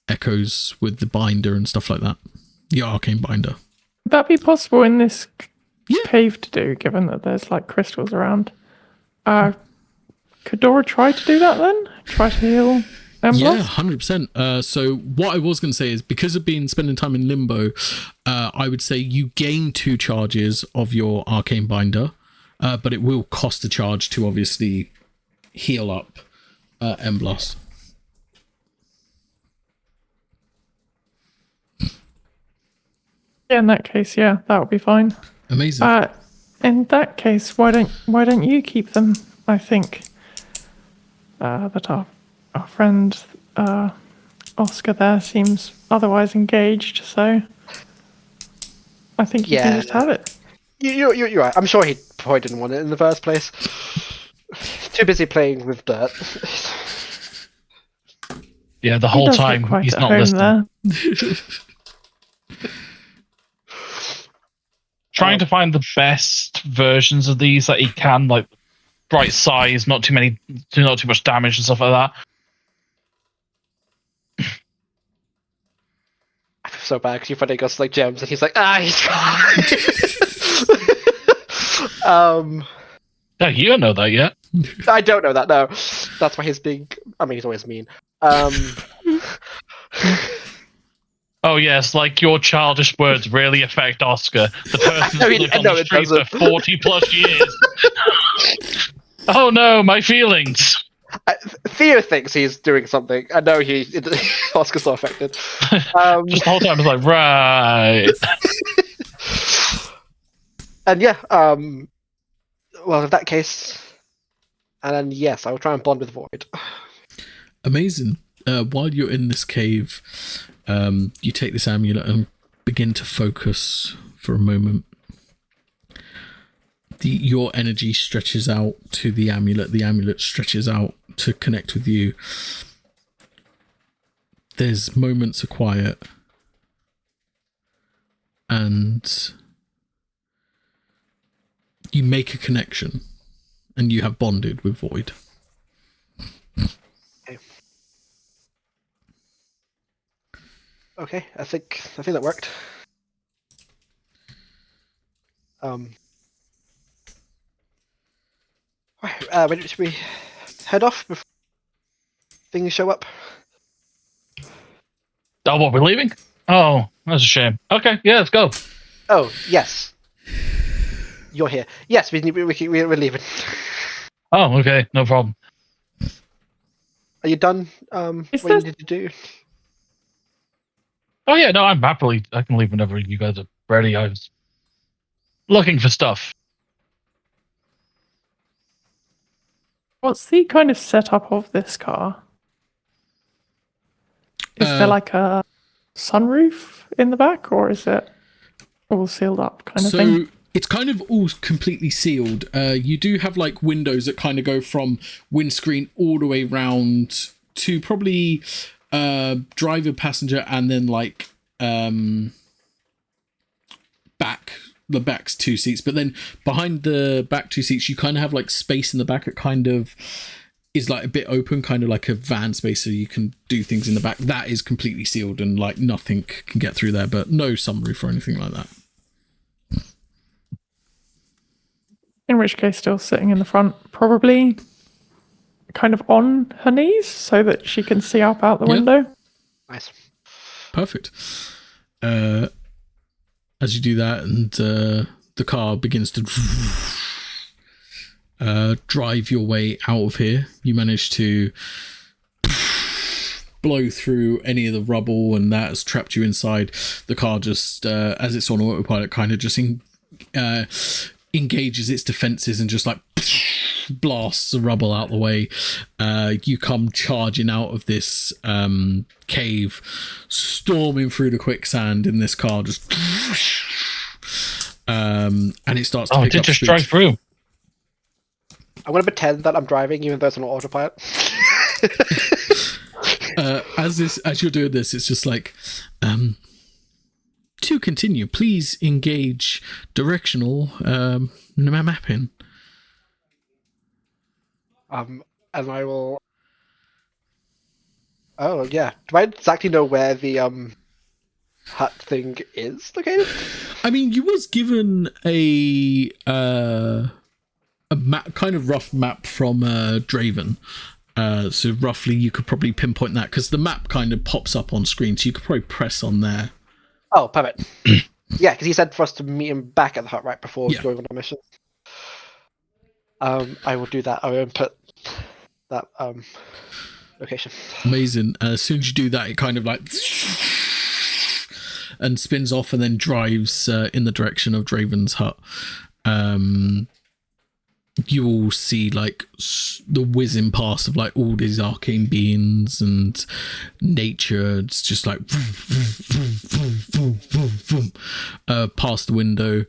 echoes with the binder and stuff like that. Your arcane binder. Would that be possible in this Yeah. cave to do, given that there's like crystals around? Could Dora try to do that then? Try to heal Emblast? Yeah, 100%. So what I was going to say is, because of spending time in limbo, I would say you gain 2 charges of your arcane binder, but it will cost a charge to obviously heal up Emblast. Yeah, in that case, yeah, that would be fine. Amazing. In that case, why don't you keep them? I think that our friend Oscar there seems otherwise engaged, so I think you can just have it. You're right. I'm sure he probably didn't want it in the first place. Too busy playing with dirt. Yeah, the He whole does look time quite he's at not home listening. there. Trying to find the best versions of these that he can, like right size, not too much damage and stuff like that. I feel so bad because you find he goes like gems and he's like, he's fine. Yeah, you don't know that yet. I don't know that. No, that's why he's big. I mean, he's always mean. Oh yes, like your childish words really affect Oscar, the person I who's mean, lived I on know the it street for doesn't. 40 plus years. Oh no, my feelings. Theo thinks he's doing something. I know Oscar's not affected. Just the whole time I was like, right. And yeah, well, in that case, and then yes, I will try and bond with Void. Amazing. While you're in this cave, you take this amulet and begin to focus for a moment. Your energy stretches out to the amulet stretches out to connect with you. There's moments of quiet, and you make a connection, and you have bonded with Void. Okay, I think that worked. When should we head off before things show up? Oh, what, we're leaving? Oh, that's a shame. Okay, yeah, let's go. Oh, yes. You're here. Yes, we're leaving. Oh, okay, no problem. Are you done? Is What you this- need to do? Oh yeah, no, I can leave whenever you guys are ready. I was looking for stuff. What's the kind of setup of this car? Is there like a sunroof in the back, or is it all sealed up kind of thing? It's kind of all completely sealed. You do have like windows that kind of go from windscreen all the way round to probably driver, passenger, and then like the back's two seats. But then behind the back two seats, you kind of have like space in the back. It kind of is like a bit open, kind of like a van space, so you can do things in the back. That is completely sealed and like nothing can get through there, but no sunroof or anything like that. In which case, still sitting in the front, probably kind of on her knees so that she can see up out the window. Nice. Perfect. As you do that, and the car begins to drive your way out of here, you manage to blow through any of the rubble, and that has trapped you inside. The car just, as it's on autopilot, kind of just engages its defenses and just like blasts the rubble out the way. You come charging out of this cave, storming through the quicksand in this car, just and it starts to pick up just speed. drive through. I'm going to pretend that I'm driving, even though it's on autopilot. As you're doing this, it's just like, to continue, please engage directional mapping. And I will. Oh yeah. Do I exactly know where the hut thing is located? I mean, you was given a map, kind of rough map from Draven. So roughly, you could probably pinpoint that because the map kind of pops up on screen, so you could probably press on there. Oh, perfect. Yeah, because he said for us to meet him back at the hut right before going on our mission. I will do that. I will input that location. Amazing. As soon as you do that, it kind of like and spins off and then drives in the direction of Draven's hut. You will see like the whizzing past of like all these arcane beings and nature. It's just like past the window.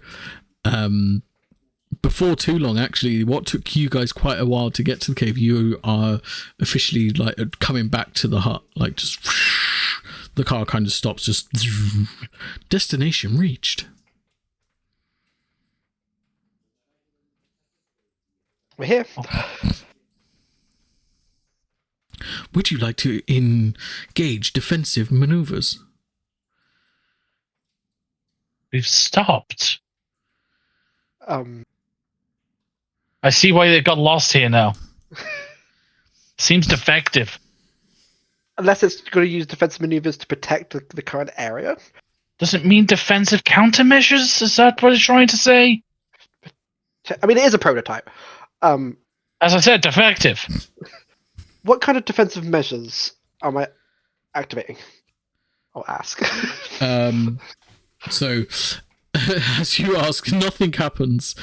Before too long, actually, what took you guys quite a while to get to the cave, you are officially like coming back to the hut. Like just the car kind of stops. Just destination reached. We're here. Would you like to engage defensive maneuvers? We've stopped. I I see why they got lost here now. Seems defective. Unless it's going to use defensive maneuvers to protect the current area. Does it mean defensive countermeasures? Is that what it's trying to say? I mean, it is a prototype. As I said, defective. What kind of defensive measures am I activating? I'll ask. So, as you ask, nothing happens.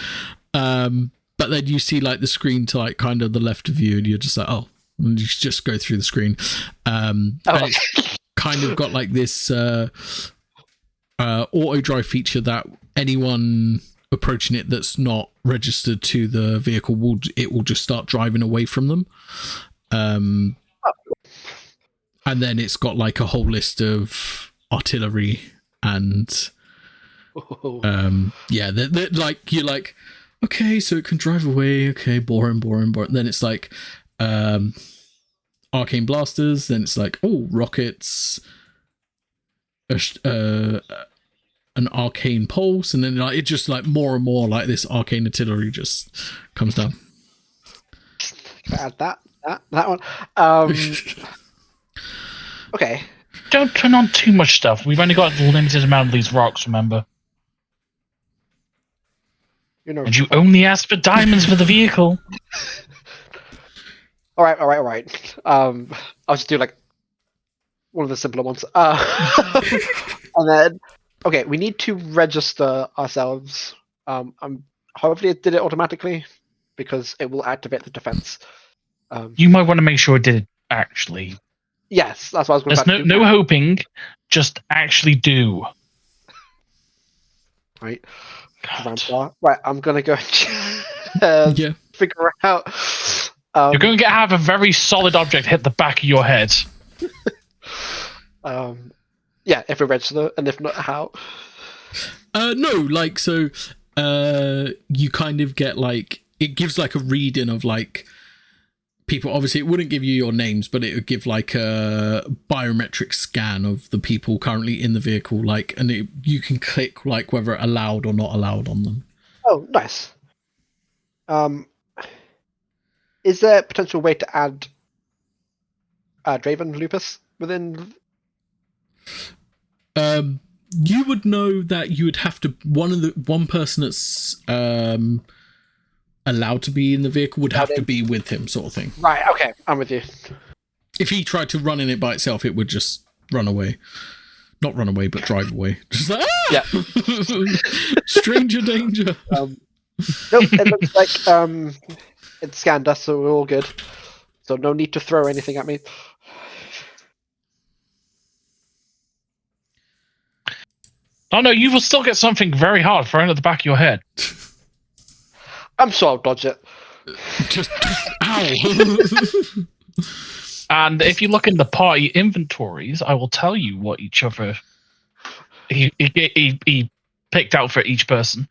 But then you see like the screen to like kind of the left of you, and you're just like, oh, and you just go through the screen. And it's kind of got like this auto drive feature that anyone approaching it that's not registered to the vehicle will just start driving away from them. And then it's got like a whole list of artillery and they're like, you're like, okay, so it can drive away, okay, boring. Then it's like arcane blasters, then it's like, oh, rockets, an arcane pulse, and then like it just like more and more like this arcane artillery just comes down. Add that one. Okay. don't turn on too much stuff. We've only got a limited amount of these rocks, remember? You know. And you only asked for diamonds for the vehicle. All right. I'll just do like one of the simpler ones. And then, okay, we need to register ourselves. Hopefully it did it automatically because it will activate the defense. You might want to make sure it did it actually. Yes, that's what I was going There's to do. no hoping, just actually do. Right. God. Right, I'm going to go and Yeah. figure out. You're going to have a very solid object hit the back of your head. Yeah, if we register, and if not, how? No, like, so you kind of get like, it gives like a reading of like people. Obviously it wouldn't give you your names, but it would give like a biometric scan of the people currently in the vehicle, like, and you can click like whether allowed or not allowed on them. Oh, nice. Is there a potential way to add Draven Lupus within? You would know that you would have to one person that's allowed to be in the vehicle would have to be with him, sort of thing. Right. Okay, I'm with you. If he tried to run in it by itself, it would just run away. Not run away, but drive away. Just like, Yeah. Stranger danger. Nope. It looks like it scanned us, so we're all good. So no need to throw anything at me. Oh no, you will still get something very hard thrown at the back of your head. I'm sure I'll dodge it. Just ow. And if you look in the party inventories, I will tell you what each other he picked out for each person.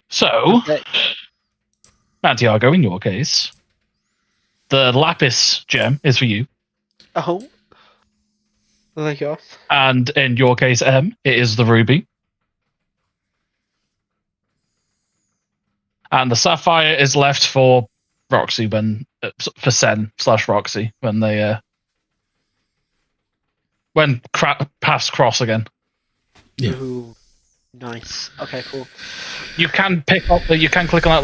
So, Okay. Santiago, in your case, the lapis gem is for you. Oh. There you go. And in your case, it is the ruby. And the sapphire is left for Roxy for Sen/Roxy when they when paths cross again. Yeah. Ooh, nice. Okay, cool. You can click on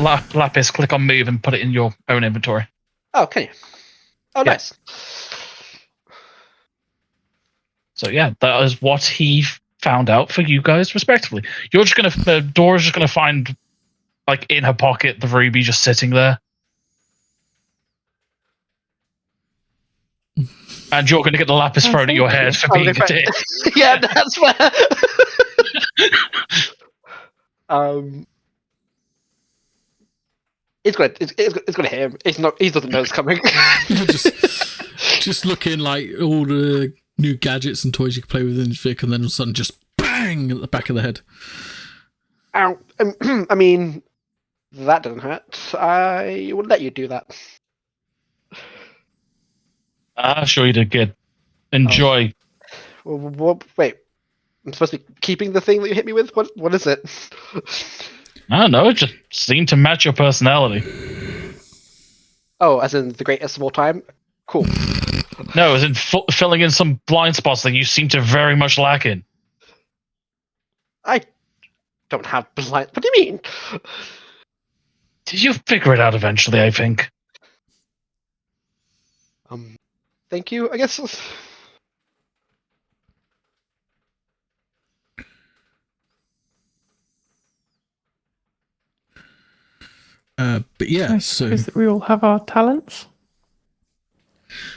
that lapis, click on move, and put it in your own inventory. Oh, can you? Oh, Yeah. nice. So yeah, that is what he found out for you guys, respectively. You're just gonna Dora's just gonna find, like, in her pocket, the ruby just sitting there, and you're gonna get the lapis thrown at your head for being a dick. Yeah, that's fair. It's good. It's gonna hit him. It's not. He doesn't know it's coming. just looking like all the new gadgets and toys you can play with in his vehicle, and then all of a sudden just bang at the back of the head. Ow. I mean, that doesn't hurt. I would let you do that. Sure you did good. Enjoy. Wait. I'm supposed to be keeping the thing that you hit me with? What is it? I don't know. It just seemed to match your personality. Oh, as in the greatest of all time? Cool. No, as in filling in some blind spots that you seem to very much lack in. I don't have blind. What do you mean? Did you figure it out eventually, I think? Thank you, I guess. But yeah, I so suppose that we all have our talents.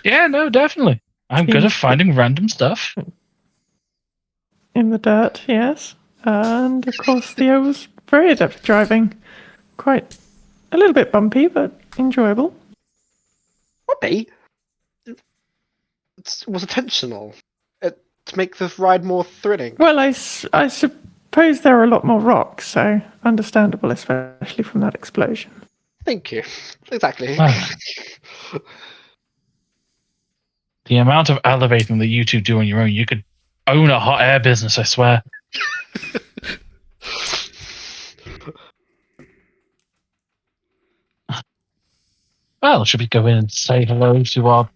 Yeah, no, definitely. I'm good at finding random stuff. In the dirt, yes. And of course, Theo was very adept at driving. Quite a little bit bumpy, but enjoyable. Bumpy? It was intentional. To make the ride more thrilling. Well, I suppose there are a lot more rocks, so understandable, especially from that explosion. Thank you. Exactly. Wow. The amount of elevating that you two do on your own, you could own a hot air business, I swear. Well, should we go in and say hello to our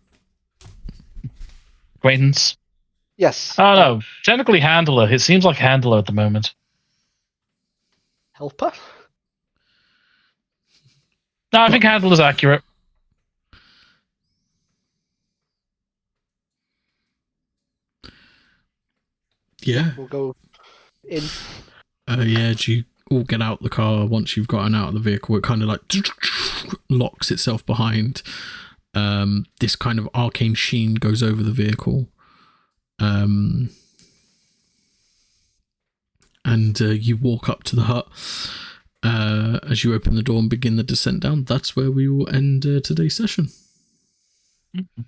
acquaintance? Yes. Oh no, technically handler. It seems like handler at the moment. Helper. No, I think handler's accurate. Yeah. We'll go in. Yeah, do you all get out the car once you've gotten out of the vehicle? It kind of like locks itself behind. This kind of arcane sheen goes over the vehicle. And you walk up to the hut. As you open the door and begin the descent down, that's where we will end today's session. Mm-hmm.